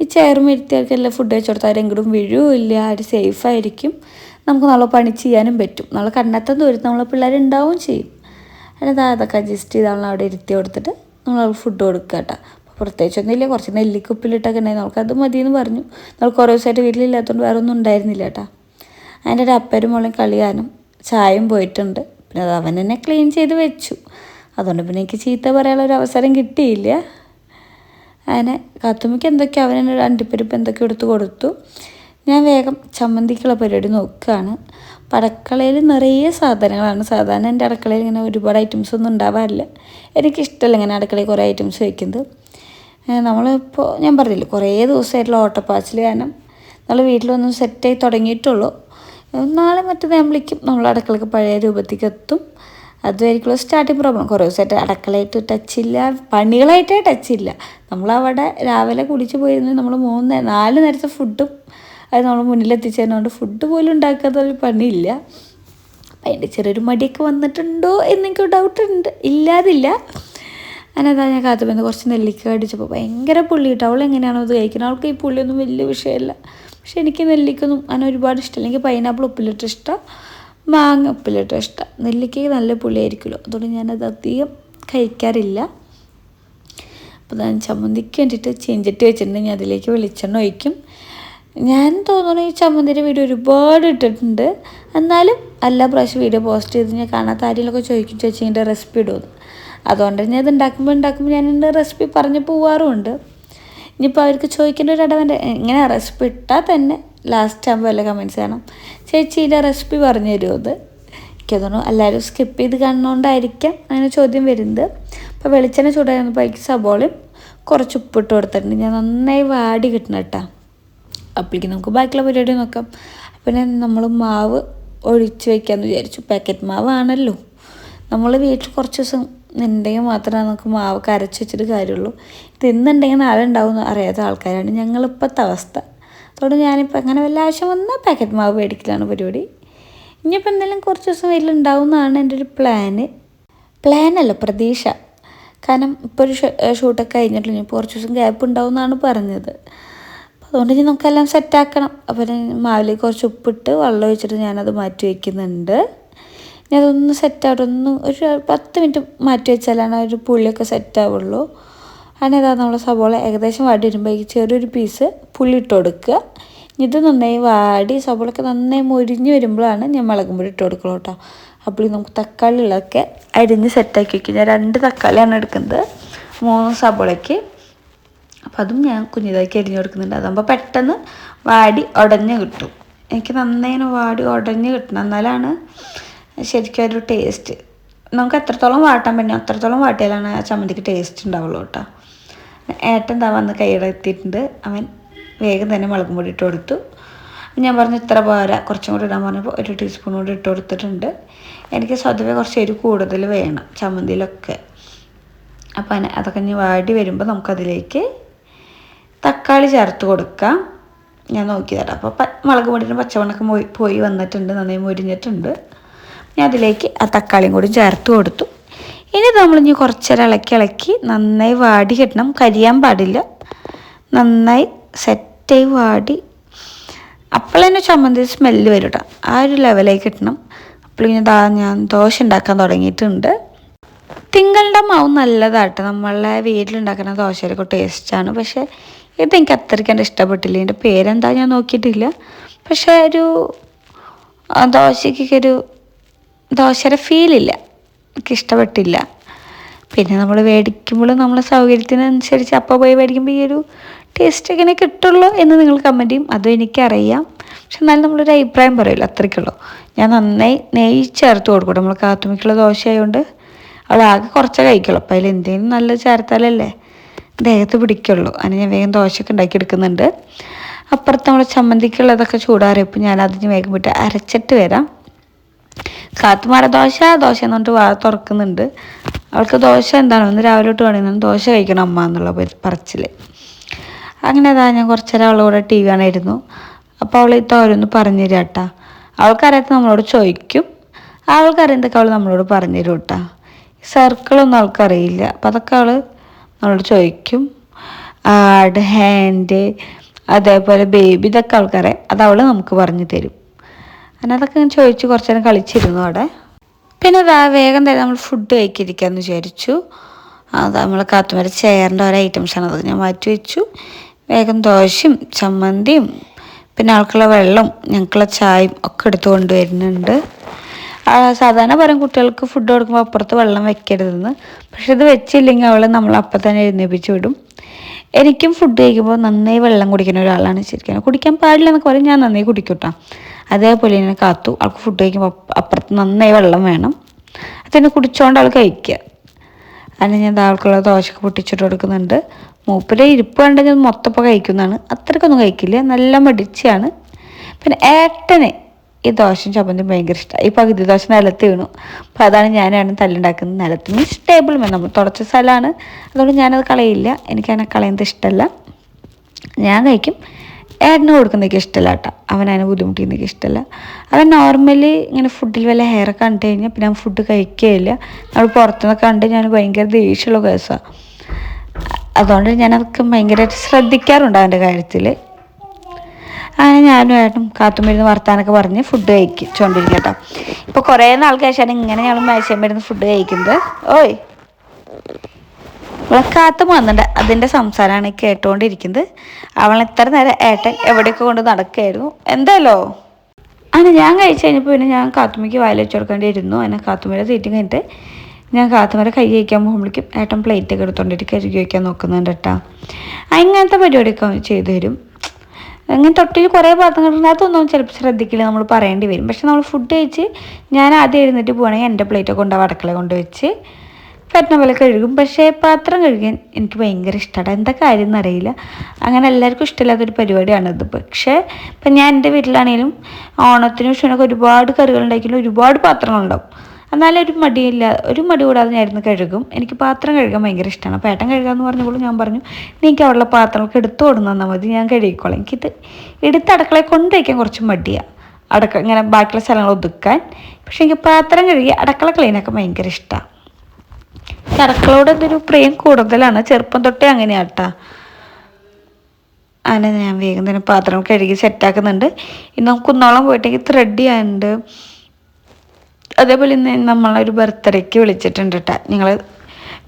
ഈ ചെയറും ഇരുത്തിയവർക്കെല്ലാം ഫുഡ് വെച്ച് കൊടുത്താൽ ആരെങ്കിലും വീഴുമില്ല, അവർ സേഫായിരിക്കും. നമുക്ക് നല്ല പണി ചെയ്യാനും പറ്റും. നമ്മൾ കണ്ണെത്താൻ ദൂരത്ത് നമ്മളെ പിള്ളേരുണ്ടാവും ചെയ്യും. എന്നിട്ട് അതൊക്കെ അഡ്ജസ്റ്റ് ചെയ്ത് നമ്മൾ അവിടെ ഇരുത്തി കൊടുത്തിട്ട് നമ്മൾ ഫുഡ് കൊടുക്കുക കേട്ടോ. അപ്പോൾ പ്രത്യേകിച്ചൊന്നുമില്ല, കുറച്ച് നെല്ലിക്കുപ്പിലിട്ടൊക്കെ ഉണ്ടായിരുന്നു. നമുക്കത് മതിയെന്ന് പറഞ്ഞു. നമ്മൾ കുറേ ദിവസമായിട്ട് വീട്ടിലില്ലാത്തതുകൊണ്ട് വേറെ ഒന്നും ഉണ്ടായിരുന്നില്ല കേട്ടോ. അതിൻ്റെ ഒരു അപ്പരും മോളെയും കളിയാനും ചായയും പോയിട്ടുണ്ട്. പിന്നെ അത് അവൻ തന്നെ ക്ലീൻ ചെയ്ത് വെച്ചു. അതുകൊണ്ട് പിന്നെ എനിക്ക് ചീത്ത പറയാനുള്ളൊരു അവസരം കിട്ടിയില്ല. അങ്ങനെ കാത്തുമ്മയ്ക്ക് എന്തൊക്കെയോ അവനെ ഒരു അണ്ടിപ്പരിപ്പ് എന്തൊക്കെ എടുത്ത് കൊടുത്തു. ഞാൻ വേഗം ചമ്മന്തിക്കുള്ള പരിപാടി നോക്കുകയാണ്. അപ്പം അടുക്കളയിൽ നിറയെ സാധനങ്ങളാണ്. സാധാരണ എൻ്റെ അടുക്കളയിൽ ഇങ്ങനെ ഒരുപാട് ഐറ്റംസ് ഒന്നും ഉണ്ടാവാറില്ല. എനിക്കിഷ്ടമല്ല ഇങ്ങനെ അടുക്കളയിൽ കുറേ ഐറ്റംസ് വയ്ക്കുന്നത്. നമ്മളിപ്പോൾ ഞാൻ പറഞ്ഞില്ല കുറേ ദിവസമായിട്ടുള്ള ഓട്ടപ്പാച്ചിൽ കാരണം നമ്മൾ വീട്ടിലൊന്നും സെറ്റായി തുടങ്ങിയിട്ടുള്ളൂ. നാളെ മറ്റേത് നമ്മൾ അടുക്കളയ്ക്ക് പഴയ രൂപത്തേക്ക് എത്തും. അതുമായിരിക്കുള്ള സ്റ്റാർട്ടിങ് പ്രോബ്ലം. കുറേ ദിവസമായിട്ട് അടുക്കളയായിട്ട് ടച്ചില്ല, പണികളായിട്ടേ ടച്ചില്ല. നമ്മളവിടെ രാവിലെ കുടിച്ച് പോയിരുന്നത് നമ്മൾ 4 നേരത്തെ ഫുഡും അത് നമ്മൾ മുന്നിലെത്തിച്ചതുകൊണ്ട് ഫുഡ് പോലും ഉണ്ടാക്കാത്തൊരു പണിയില്ല. അപ്പം അതിൻ്റെ ചെറിയൊരു മടിയൊക്കെ വന്നിട്ടുണ്ടോ എന്നെനിക്ക് ഡൗട്ടുണ്ട്, ഇല്ലാതില്ല. അതിനതാ ഞാൻ കാത്തുപോയി കുറച്ച് നെല്ലിക്ക അടിച്ചപ്പോൾ ഭയങ്കര പുള്ളി കിട്ടും. അവൾ എങ്ങനെയാണോ അത് കഴിക്കുന്നത്, അവൾക്ക് ഈ പുള്ളിയൊന്നും വലിയ വിഷയമല്ല. പക്ഷെ എനിക്ക് നെല്ലിക്കൊന്നും അങ്ങനെ ഒരുപാട് ഇഷ്ടമല്ല. എനിക്ക് പൈനാപ്പിൾ ഉപ്പിലിട്ട് ഇഷ്ടം, മാങ്ങ ഉപ്പിലിട്ടോ ഇഷ്ടം. നെല്ലിക്കയ്ക്ക് നല്ല പുളിയായിരിക്കുമല്ലോ, അതുകൊണ്ട് ഞാനത് അധികം കഴിക്കാറില്ല. അപ്പോൾ ഞാൻ ചമ്മന്തിക്ക് വേണ്ടിയിട്ട് ചീഞ്ചട്ടി വെച്ചിട്ടുണ്ടെങ്കിൽ അതിലേക്ക് വെളിച്ചെണ്ണ ഒഴിക്കും. ഞാൻ തോന്നുന്നു ഈ ചമ്മന്തിയുടെ വീഡിയോ ഒരുപാട് ഇട്ടിട്ടുണ്ട്. എന്നാലും എല്ലാ പ്രാവശ്യം വീഡിയോ പോസ്റ്റ് ചെയ്ത് ഞാൻ കാണാത്ത ആരെങ്കിലുമൊക്കെ ചോദിക്കും ചേച്ചി ഇതിൻ്റെ റെസിപ്പി ഇടുമെന്ന്. അതുകൊണ്ട് ഞാൻ ഇത് ഉണ്ടാക്കുമ്പോൾ ഞാൻ എൻ്റെ റെസിപ്പി പറഞ്ഞു പോവാറുമുണ്ട്. ഇനിയിപ്പോൾ അവർക്ക് ചോദിക്കേണ്ട ഒരു ഇടവൻ്റെ ഇങ്ങനെ റെസിപ്പി ഇട്ടാൽ തന്നെ ലാസ്റ്റ് ആകുമ്പോൾ വല്ല കമൻറ്റ്സ് ചെയ്യണം ചേച്ചിയുടെ റെസിപ്പി പറഞ്ഞു തരുമോ. അത് എനിക്ക് തോന്നുന്നു എല്ലാവരും സ്കിപ്പ് ചെയ്ത് കാണുന്നതുകൊണ്ടായിരിക്കാം അങ്ങനെ ചോദ്യം വരുന്നത്. അപ്പോൾ വെളിച്ചെണ്ണ ചൂടായിരുന്നപ്പോൾ അതിലേക്ക് സബോളയും കുറച്ച് ഉപ്പിട്ട് കൊടുത്തിട്ടുണ്ട്. ഞാൻ നന്നായി വാടി കിട്ടണം കേട്ടോ. അപ്പോഴേക്കും നമുക്ക് ബാക്കിയുള്ള പരിപാടി നോക്കാം. പിന്നെ നമ്മൾ മാവ് ഒഴിച്ച് വയ്ക്കാമെന്ന് വിചാരിച്ചു. പാക്കറ്റ് മാവാണല്ലോ, നമ്മൾ വീട്ടിൽ കുറച്ച് ദിവസം ഉണ്ടെങ്കിൽ മാത്രമേ നമുക്ക് മാവ് കരച്ച് വെച്ചിട്ട് കാര്യമുള്ളൂ. ഇത് ഇന്നുണ്ടെങ്കിൽ നാളെ ഉണ്ടാവും എന്ന് അറിയാത്ത ആൾക്കാരാണ് ഞങ്ങളിപ്പോഴത്തെ അവസ്ഥ. അതുകൊണ്ട് ഞാനിപ്പോൾ അങ്ങനെ വല്ല ആവശ്യം വന്നാൽ പാക്കറ്റ് മാവ് മേടിക്കലാണ് പരിപാടി. ഇനിയിപ്പോൾ എന്തെങ്കിലും കുറച്ച് ദിവസം വീട്ടിലുണ്ടാവും എന്നാണ് എൻ്റെ ഒരു പ്ലാനല്ല പ്രതീക്ഷ. കാരണം ഇപ്പോൾ ഒരു ഷൂട്ടൊക്കെ കഴിഞ്ഞിട്ടില്ല, ഇനിയിപ്പോൾ കുറച്ച് ദിവസം ഗ്യാപ്പ് ഉണ്ടാവും എന്നാണ് പറഞ്ഞത്. അതുകൊണ്ട് ഇനി നമുക്കെല്ലാം സെറ്റാക്കണം. അപ്പോൾ മാവിലേക്ക് കുറച്ച് ഉപ്പിട്ട് വെള്ളം ഒഴിച്ചിട്ട് ഞാനത് മാറ്റി വയ്ക്കുന്നുണ്ട്. ഇനി അതൊന്ന് സെറ്റാവട്ടെ, ഒരു 10 മിനിറ്റ് മാറ്റി വെച്ചാലാണ് ഒരു പുളിയൊക്കെ സെറ്റാവുള്ളൂ. അങ്ങനെ ഇതാ നമ്മൾ സബോള ഏകദേശം വാടി വരുമ്പോൾ ചെറിയൊരു പീസ് പുളി ഇട്ട് കൊടുക്കുക. ഇത് നന്നായി വാടി സബോളയൊക്കെ നന്നായി മൊരിഞ്ഞ് വരുമ്പോഴാണ് ഞാൻ മുളകും പൊടി ഇട്ട് കൊടുക്കുള്ളൂ കേട്ടോ. അപ്പോൾ നമുക്ക് തക്കാളികളൊക്കെ അരിഞ്ഞ് സെറ്റാക്കി വയ്ക്കും. ഞാൻ 2 തക്കാളിയാണ് എടുക്കുന്നത് 3 സബോളയ്ക്ക്. അപ്പോൾ അതും ഞാൻ കുഞ്ഞിതാക്കി അരിഞ്ഞ് കൊടുക്കുന്നുണ്ട്. അതാകുമ്പോൾ പെട്ടെന്ന് വാടി ഉടഞ്ഞ് കിട്ടും. എനിക്ക് നന്നായി വാടി ഉടഞ്ഞ് കിട്ടണം, എന്നാലാണ് ശരിക്കും ഒരു ടേസ്റ്റ്. നമുക്ക് എത്രത്തോളം വാട്ടാൻ പറ്റും അത്രത്തോളം വാട്ടിയാലാണ് ആ ചമ്മന്തിക്ക് ടേസ്റ്റ് ഉണ്ടാവുള്ളൂ കേട്ടോ. ഏട്ടൻ എന്താ വന്ന് കൈയിടെത്തിയിട്ടുണ്ട്. അവൻ വേഗം തന്നെ മുളകും പൊടി ഇട്ട് കൊടുത്തു. ഞാൻ പറഞ്ഞു ഇത്ര പോരാ, കുറച്ചും കൂടി ഇടാൻ പറഞ്ഞപ്പോൾ 1 ടീസ്പൂൺ കൂടി ഇട്ട് കൊടുത്തിട്ടുണ്ട്. എനിക്ക് സ്വതവേ കുറച്ച് എരിവ് കൂടുതൽ വേണം ചമ്മന്തിയിലൊക്കെ. അപ്പോൾ അതൊക്കെ ഇനി വാടി വരുമ്പോൾ നമുക്കതിലേക്ക് തക്കാളി ചേർത്ത് കൊടുക്കാം. ഞാൻ നോക്കി തരാം. അപ്പോൾ മുളക് പൊടിയുടെ പച്ചമണക്കം പോയി വന്നിട്ടുണ്ട്, നന്നായി മൊരിഞ്ഞിട്ടുണ്ട്. ഞാൻ അതിലേക്ക് ആ തക്കാളിയും കൂടി ചേർത്ത് കൊടുത്തു. ഇനി നമ്മളിനി കുറച്ചേരം ഇളക്കി നന്നായി വാടി കിട്ടണം, കരിയാൻ പാടില്ല. നന്നായി സെറ്റായി വാടി അപ്പോൾ തന്നെ ചമ്മന്തി സ്മെല്ല് വരും കേട്ടോ. ആ ഒരു ലെവലായി കിട്ടണം. അപ്പോഴിങ്ങനെ ഞാൻ ദോശ ഉണ്ടാക്കാൻ തുടങ്ങിയിട്ടുണ്ട്. തിങ്കളുടെ മാവ് നല്ലതാട്ടോ, നമ്മളെ വീട്ടിലുണ്ടാക്കുന്ന ദോശയിലൊക്കെ ടേസ്റ്റാണ്. പക്ഷേ ഇതെനിക്ക് അത്രയ്ക്ക് എൻ്റെ ഇഷ്ടപ്പെട്ടില്ല. ഇതിൻ്റെ പേരെന്താ ഞാൻ നോക്കിയിട്ടില്ല. പക്ഷേ ഒരു ദോശയ്ക്കൊരു ദോശയുടെ ഫീലില്ല, എനിക്ക് ഇഷ്ടപ്പെട്ടില്ല. പിന്നെ നമ്മൾ മേടിക്കുമ്പോൾ നമ്മളെ സൗകര്യത്തിനനുസരിച്ച് അപ്പോൾ പോയി മേടിക്കുമ്പോൾ ഈ ഒരു ടേസ്റ്റ് എങ്ങനെ കിട്ടുള്ളൂ എന്ന് നിങ്ങൾ കമൻറ്റ് ചെയ്യും. അതും എനിക്കറിയാം. പക്ഷെ എന്നാലും നമ്മളൊരു അഭിപ്രായം പറയുമല്ലോ, അത്രയ്ക്കുള്ളൂ. ഞാൻ നന്നായി നെയ്യ് ചേർത്ത് കൊടുക്കും. നമ്മൾ കാത്തുമിക്കുള്ള ദോശ ആയതുകൊണ്ട് അവൾ ആകെ കുറച്ച് കഴിക്കുള്ളൂ. അപ്പോൾ അതിൽ എന്തെങ്കിലും നല്ല ചേർത്താലല്ലേ ദേഹത്ത് പിടിക്കുള്ളൂ. അതിന് ഞാൻ വേഗം ദോശയൊക്കെ ഉണ്ടാക്കിയെടുക്കുന്നുണ്ട്. അപ്പുറത്ത് നമ്മൾ ചമ്മന്തിക്കുള്ളതൊക്കെ ചൂടാറിയപ്പോൾ ഞാൻ അതിന് വേഗം വിട്ട് അരച്ചിട്ട് വരാം. കാത്തുമാറ ദോശ എന്ന് പറഞ്ഞിട്ട് വാ തുറക്കുന്നുണ്ട്. അവൾക്ക് ദോശ എന്താണ് ഒന്ന് രാവിലെ തൊട്ട് പറയുന്നത് ദോശ കഴിക്കണം അമ്മ എന്നുള്ള പറച്ചിൽ. അങ്ങനെ അതാ ഞാൻ കുറച്ച് നേരം അവളോട് TV കാണായിരുന്നു. അപ്പോൾ അവൾ ഇത് ഓരോന്ന് പറഞ്ഞു തരാം കേട്ടാ. അവൾക്കറിയാത്ത നമ്മളോട് ചോദിക്കും, അവൾക്കറിയുന്നതൊക്കെ അവൾ നമ്മളോട് പറഞ്ഞു തരും കേട്ടാ. സർക്കിളൊന്നും അവൾക്കറിയില്ല. അപ്പം അതൊക്കെ അവൾ നമ്മളോട് ചോദിക്കും. ആഡ്, ഹാൻഡ്, അതേപോലെ ബേബി, ഇതൊക്കെ അവൾക്കറിയാം. അത് അവൾ നമുക്ക് പറഞ്ഞു തരും. അങ്ങനെ അതൊക്കെ ഞാൻ ചോദിച്ച് കുറച്ച് നേരം കളിച്ചിരുന്നു അവിടെ. പിന്നെ അതാ വേഗം തന്നെ നമ്മൾ ഫുഡ് കഴിക്കിരിക്കാമെന്ന് വിചാരിച്ചു. അത് നമ്മൾ കാത്തുമാര ചേറിൻ്റെ ഓരോ ഐറ്റംസാണ്, അതൊക്കെ ഞാൻ മാറ്റി വെച്ചു. വേഗം ദോശയും ചമ്മന്തിയും പിന്നെ ആൾക്കുള്ള വെള്ളം ഞങ്ങൾക്കുള്ള ചായയും ഒക്കെ എടുത്ത് കൊണ്ടുവരുന്നുണ്ട്. സാധാരണ പറയും കുട്ടികൾക്ക് ഫുഡ് കൊടുക്കുമ്പോൾ അപ്പുറത്ത് വെള്ളം വെക്കരുതെന്ന്. പക്ഷെ ഇത് വെച്ചില്ലെങ്കിൽ അവൾ നമ്മളപ്പം തന്നെ എഴുന്നേൽപ്പിച്ച് വിടും. എനിക്കും ഫുഡ് കഴിക്കുമ്പോൾ നന്നായി വെള്ളം കുടിക്കുന്ന ഒരാളാണ്. ശരിക്കും കുടിക്കാൻ പാടില്ല എന്നൊക്കെ പറയും, ഞാൻ നന്നായി കുടിക്കും കേട്ടോ. അതേപോലെ തന്നെ കാത്തു ആൾക്ക് ഫുഡ് കഴിക്കുമ്പോൾ അപ്പുറത്ത് നന്നായി വെള്ളം വേണം. അതിനെ കുടിച്ചുകൊണ്ട് ആൾ കഴിക്കുക. അതിന് ഞാൻ ആൾക്കുള്ള ദോശയൊക്കെ പൊട്ടിച്ചിട്ട് കൊടുക്കുന്നുണ്ട്. മൂപ്പരെ ഇരിപ്പ് കണ്ടെങ്കിൽ മൊത്തപ്പോൾ കഴിക്കുന്നതാണ്, അത്രയ്ക്കൊന്നും കഴിക്കില്ല, നല്ല മടിച്ചാണ്. പിന്നെ ഏട്ടന് ഈ ദോശയും ചമ്മന്തിയും ഭയങ്കര ഇഷ്ടമാണ്. ഈ പകുതി ദോശ നിലത്ത് വീണു. അപ്പോൾ അതാണ് ഞാനാണ് തല്ലുണ്ടാക്കുന്നത്. നിലത്ത് മീൻസ് ടേബിൾ മേൽ നമ്മൾ തുടച്ച സ്ഥലമാണ്, അതുകൊണ്ട് ഞാനത് കളയില്ല. എനിക്കതിനെ കളയുന്നത് ഇഷ്ടമല്ല, ഞാൻ കഴിക്കും. ഏട്ടന് കൊടുക്കുന്നതൊക്കെ ഇഷ്ടമല്ല കേട്ടോ, അവനതിനെ ബുദ്ധിമുട്ടിക്കുന്നതൊക്കെ ഇഷ്ടമല്ല. അവൻ നോർമലി ഇങ്ങനെ ഫുഡിൽ വല്ല ഹെയർ കണ്ടു കഴിഞ്ഞാൽ പിന്നെ അവൻ ഫുഡ് കഴിക്കുകയില്ല. നമ്മൾ പുറത്തുനിന്നൊക്കെ കണ്ട് ഞാൻ ഭയങ്കര ദേഷ്യമുള്ള കേസാണ്. അതുകൊണ്ട് ഞാനതൊക്കെ ഭയങ്കരമായിട്ട് ശ്രദ്ധിക്കാറുണ്ട് അവൻ്റെ കാര്യത്തിൽ. അങ്ങനെ ഞാനും ഏട്ടനും കാത്തുമിരുന്ന് വർത്താനൊക്കെ പറഞ്ഞ് ഫുഡ് കഴിച്ചോണ്ടിരിക്കും കേട്ടോ. ഇപ്പോൾ കുറേ നാൾക്ക് ശേഷമാണ് ഇങ്ങനെ ഞങ്ങൾ മേശമരുന്ന് ഫുഡ് കഴിക്കുന്നത്. ഓയ് അവളെ കാത്തും വന്നിട്ടുണ്ട്, അതിൻ്റെ സംസാരമാണ് കേട്ടുകൊണ്ടിരിക്കുന്നത്. അവളെ ഇത്ര നേരം ഏട്ടൻ എവിടെയൊക്കെ കൊണ്ട് നടക്കുകയായിരുന്നു. എന്തായാലോ അങ്ങനെ ഞാൻ കഴിച്ച് കഴിഞ്ഞപ്പോൾ പിന്നെ ഞാൻ കാത്തുമ്മയ്ക്ക് വായിൽ വെച്ച് കൊടുക്കേണ്ടിയിരുന്നു. അങ്ങനെ കാത്തുമ്മയുടെ സീറ്റും കഴിഞ്ഞിട്ട് ഞാൻ കാത്തുമ്മയുടെ കൈ കഴിക്കാൻ പോകുമ്പോഴേക്കും ഏട്ടൻ പ്ലേറ്റൊക്കെ എടുത്തോണ്ടിട്ട് കരുകി വയ്ക്കാൻ നോക്കുന്നുണ്ട് കേട്ടോ. അങ്ങനത്തെ പരിപാടിയൊക്കെ ചെയ്തു തരും. അങ്ങനെ തൊട്ടിൽ കുറേ പാത്രങ്ങളുണ്ട്, അതൊന്നും ചിലപ്പോൾ ശ്രദ്ധിക്കില്ല, നമ്മൾ പറയേണ്ടി വരും. പക്ഷെ നമ്മൾ ഫുഡ് കഴിച്ച് ഞാൻ ആദ്യം എഴുന്നേറ്റ് പോകണമെങ്കിൽ എൻ്റെ പ്ലേറ്റൊക്കെ കൊണ്ടുപോയി അടുക്കള കൊണ്ട് വെച്ച് പറ്റുന്ന പോലെ കഴുകും. പക്ഷേ പാത്രം കഴുകാൻ എനിക്ക് ഭയങ്കര ഇഷ്ടമാണ്. എന്താ കാര്യം എന്നറിയില്ല, അങ്ങനെ എല്ലാവർക്കും ഇഷ്ടമില്ലാത്തൊരു പരിപാടിയാണിത്. പക്ഷേ ഇപ്പം ഞാൻ എൻ്റെ വീട്ടിലാണെങ്കിലും ഓണത്തിനും വിഷുവിനൊക്കെ ഒരുപാട് കറികൾ ഉണ്ടാക്കിയാലും ഒരുപാട് പാത്രങ്ങളുണ്ടാവും. എന്നാലും ഒരു മടി കൂടാതെ ഞാൻ ഇരുന്ന് കഴുകും. എനിക്ക് പാത്രം കഴുകാൻ ഭയങ്കര ഇഷ്ടമാണ്. അപ്പോൾ ഏട്ടൻ കഴുകാമെന്ന് പറഞ്ഞപ്പോൾ ഞാൻ പറഞ്ഞു, എനിക്ക് അവിടെയുള്ള പാത്രങ്ങൾക്ക് എടുത്തു കൊടുന്നു തന്നാൽ മതി, ഞാൻ കഴുകിക്കോളാം. എനിക്കിത് എടുത്ത് അടുക്കളയിൽ കൊണ്ടുവയ്ക്കാൻ കുറച്ച് മടിയാണ്, ഇങ്ങനെ ബാക്കിയുള്ള സ്ഥലങ്ങൾ ഒതുക്കാൻ. പക്ഷേ എനിക്ക് പാത്രം കഴുകി അടുക്കള ക്ലീനാക്കാൻ ഭയങ്കര ഇഷ്ടമാണ്. അടുക്കളയോട് എന്തൊരു പ്രിയം കൂടുതലാണ്, ചെറുപ്പം തൊട്ടേ അങ്ങനെയാട്ടാ. അങ്ങനെ ഞാൻ വേഗം തന്നെ പാത്രം കഴുകി സെറ്റാക്കുന്നുണ്ട്. ഇന്ന് കുന്നോളം പോയിട്ടെങ്കിൽ ത്രെഡ് ചെയ്യാനുണ്ട്. അതേപോലെ ഇന്ന് നമ്മളൊരു ബർത്ത്ഡേക്ക് വിളിച്ചിട്ടുണ്ട് കേട്ടോ. ഞങ്ങൾ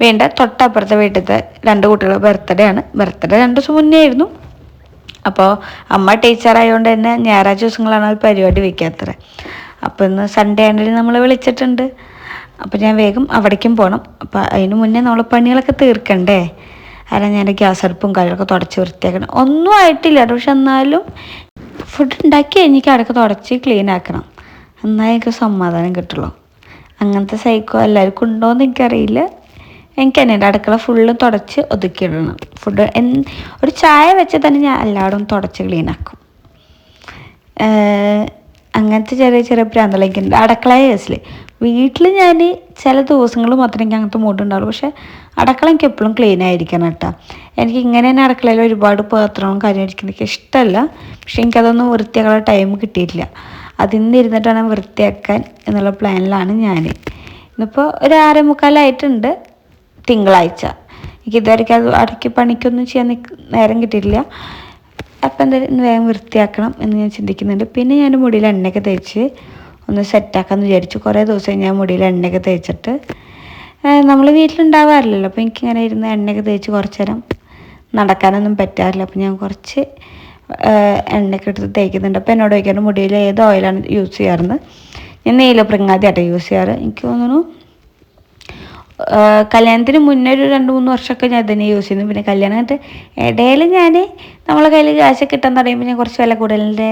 വേണ്ട തൊട്ടപ്പുറത്തെ വീട്ടിലത്തെ 2 കുട്ടികളുടെ ബർത്ത്ഡേ ആണ്. ബർത്ത്ഡേ 2 ദിവസം മുന്നേ ആയിരുന്നു. അപ്പോൾ അമ്മ ടീച്ചറായതുകൊണ്ട് തന്നെ ഞായറാഴ്ച ദിവസങ്ങളാണ് ഒരു പരിപാടി വയ്ക്കാത്തത്. അപ്പോൾ ഇന്ന് സൺഡേ ആണെങ്കിൽ നമ്മൾ വിളിച്ചിട്ടുണ്ട്. അപ്പോൾ ഞാൻ വേഗം അവിടേക്കും പോകണം. അപ്പോൾ അതിന് മുന്നേ നമ്മൾ പണികളൊക്കെ തീർക്കണ്ടേ. കാരണം ഞാൻ ഗ്യാസ് അടുപ്പും കാര്യങ്ങളൊക്കെ തുടച്ച് വൃത്തിയാക്കണം. ഒന്നും ആയിട്ടില്ല, പക്ഷെ എന്നാലും ഫുഡ് ഉണ്ടാക്കി എനിക്ക് അടക്കം തുടച്ച് ക്ലീൻ ആക്കണം, എന്നാൽ എനിക്ക് സമാധാനം കിട്ടുള്ളൂ. അങ്ങനത്തെ സൈക്കോ എല്ലാവർക്കും ഉണ്ടോയെന്ന് എനിക്കറിയില്ല. എനിക്ക് തന്നെ എൻ്റെ അടുക്കള ഫുള്ളും തുടച്ച് ഒതുക്കിയിടണം. ഫുഡ് ഒരു ചായ വെച്ച് തന്നെ ഞാൻ എല്ലായിടും തുടച്ച് ക്ലീനാക്കും. അങ്ങനത്തെ ചെറിയ ചെറിയ പ്രാന്തളൊക്കെയുണ്ട് അടുക്കള കേസിൽ. വീട്ടിൽ ഞാൻ ചില ദിവസങ്ങൾ മാത്രമേ എനിക്ക് അങ്ങനത്തെ മൂടുണ്ടാവുള്ളൂ. പക്ഷേ അടുക്കള എനിക്ക് എപ്പോഴും ക്ലീൻ ആയിരിക്കണം കേട്ടോ. എനിക്ക് ഇങ്ങനെ തന്നെ അടുക്കളയിൽ ഒരുപാട് പാത്രങ്ങളും കാര്യം ഇരിക്കുന്നത് ഇഷ്ടമല്ല. പക്ഷേ എനിക്കതൊന്നും വൃത്തിയാക്കാനുള്ള ടൈം കിട്ടിയിട്ടില്ല. അതിന്ന് ഇരുന്നിട്ട് വേണം വൃത്തിയാക്കാൻ എന്നുള്ള പ്ലാനിലാണ് ഞാൻ. ഇന്നിപ്പോൾ ഒരു 6:45 തിങ്കളാഴ്ച. എനിക്ക് ഇതുവരെയ്ക്ക് അത് അടക്കി പണിക്കൊന്നും ചെയ്യാൻ നേരം കിട്ടിയിട്ടില്ല. അപ്പം എന്തായാലും വേഗം വൃത്തിയാക്കണം എന്ന് ഞാൻ ചിന്തിക്കുന്നുണ്ട്. പിന്നെ ഞാൻ മുടിയിൽ എണ്ണയൊക്കെ തേച്ച് ഒന്ന് സെറ്റാക്കാമെന്ന് വിചാരിച്ചു. കുറേ ദിവസം ഞാൻ മുടിയിൽ എണ്ണയൊക്കെ തേച്ചിട്ട് നമ്മൾ വീട്ടിലുണ്ടാവാറില്ലല്ലോ. അപ്പോൾ എനിക്കിങ്ങനെ ഇരുന്ന് എണ്ണയൊക്കെ തേച്ച് കുറച്ച് നേരം നടക്കാനൊന്നും പറ്റാറില്ല. അപ്പോൾ ഞാൻ കുറച്ച് എണ്ണയൊക്കെ എടുത്ത് തേക്കുന്നുണ്ട്. അപ്പോൾ എന്നോട് ചോദിക്കാറുണ്ട് മുടിയിൽ ഏത് ഓയിലാണ് യൂസ് ചെയ്യാറെന്ന്. ഞാൻ നീലപ്രിങ്ങാതി ആട്ടെ യൂസ് ചെയ്യാറ്. എനിക്ക് തോന്നുന്നു കല്യാണത്തിന് മുന്നേ ഒരു 2-3 വർഷമൊക്കെ ഞാൻ തന്നെ യൂസ് ചെയ്യുന്നു. പിന്നെ കല്യാണം കഴിഞ്ഞിട്ട് ഇടയിൽ ഞാൻ നമ്മളെ കയ്യിൽ കാശൊക്കെ കിട്ടാൻ തുടങ്ങിയപ്പോൾ ഞാൻ കുറച്ച് വില കൂടുതലിൻ്റെ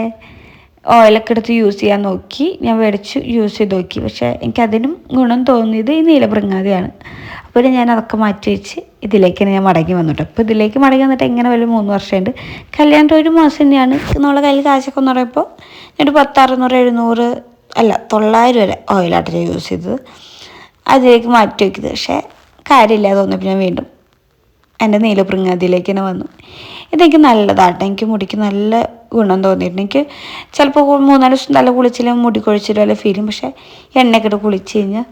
ഓയിലൊക്കെ എടുത്ത് യൂസ് ചെയ്യാൻ നോക്കി. ഞാൻ മേടിച്ച് യൂസ് ചെയ്ത് നോക്കി. പക്ഷേ എനിക്കതിനും ഗുണം തോന്നിയത് ഈ നീലപ്രിങ്ങാതിയാണ്. അപ്പോൾ ഞാൻ അതൊക്കെ മാറ്റി വെച്ച് ഇതിലേക്കാണ് ഞാൻ മടങ്ങി വന്നിട്ട്. അപ്പോൾ ഇതിലേക്ക് മടങ്ങി വന്നിട്ട് എങ്ങനെ വല്ല 3 വർഷമുണ്ട്. കല്യാണത്തിന് 1 മാസം തന്നെയാണ് നമ്മളെ കയ്യിൽ കാശൊക്കെ എന്ന് പറയുമ്പോൾ ഞാനൊരു 10, 600, 700 അല്ല 900 വരെ ഓയിലായിട്ട് യൂസ് ചെയ്തത്. അതിലേക്ക് മാറ്റി വയ്ക്കുന്നത്. പക്ഷേ കാര്യമില്ല തോന്നിയപ്പോൾ ഞാൻ വീണ്ടും എൻ്റെ നീലപ്രിങ്ങാതിയിലേക്ക് തന്നെ വന്നു. ഇതെനിക്ക് നല്ലതാട്ടോ. എനിക്ക് മുടിക്ക് നല്ല ഗുണം തോന്നിയിട്ടുണ്ട്. എനിക്ക് ചിലപ്പോൾ 3-4 ദിവസം തല കുളിച്ചില്ല മുടി കൊഴിച്ചില്ല വല്ല ഫീലും. പക്ഷേ എണ്ണയൊക്കെ ഇട്ട് കുളിച്ച് കഴിഞ്ഞാൽ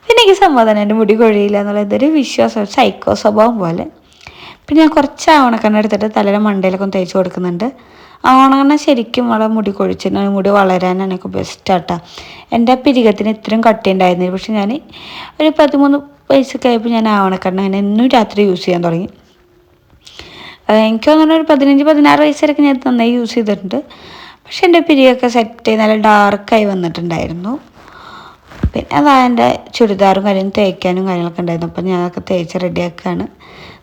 പിന്നെ എനിക്ക് സമാധാനം, എൻ്റെ മുടി കൊഴിയില്ല എന്നുള്ള ഇതൊരു വിശ്വാസം, സൈക്കോ സ്വഭാവം പോലെ. പിന്നെ ഞാൻ കുറച്ച് ആവണക്കെണ്ണ എടുത്തിട്ട് തലയുടെ മണ്ടയിലൊക്കെ ഒന്ന് തേച്ച് കൊടുക്കുന്നുണ്ട്. ആവണമെണ്ണ ശരിക്കും നമ്മളെ മുടി കൊഴിച്ചിട്ട് മുടി വളരാനാണ് എനിക്ക് ബെസ്റ്റാട്ടോ. എൻ്റെ പിരികത്തിന് ഇത്രയും കട്ടി ഉണ്ടായിരുന്നില്ല. പക്ഷെ ഞാൻ ഒരു 13 വയസ്സൊക്കെ ആയപ്പോൾ ഞാൻ ആവണക്കെണ്ണ അങ്ങനെ എന്നും രാത്രി യൂസ് ചെയ്യാൻ തുടങ്ങി. എനിക്ക് തോന്നുന്നു ഒരു 15-16 വയസ്സ് വരെയൊക്കെ ഞാൻ നന്നായി യൂസ് ചെയ്തിട്ടുണ്ട്. പക്ഷെ എൻ്റെ പിരിയൊക്കെ സെറ്റ് നല്ല ഡാർക്കായി വന്നിട്ടുണ്ടായിരുന്നു. പിന്നെ അതാ എൻ്റെ ചുരിദാറും തേക്കാനും കാര്യങ്ങളൊക്കെ ഉണ്ടായിരുന്നു. അപ്പം ഞാനതൊക്കെ തേച്ച് റെഡിയാക്കുകയാണ്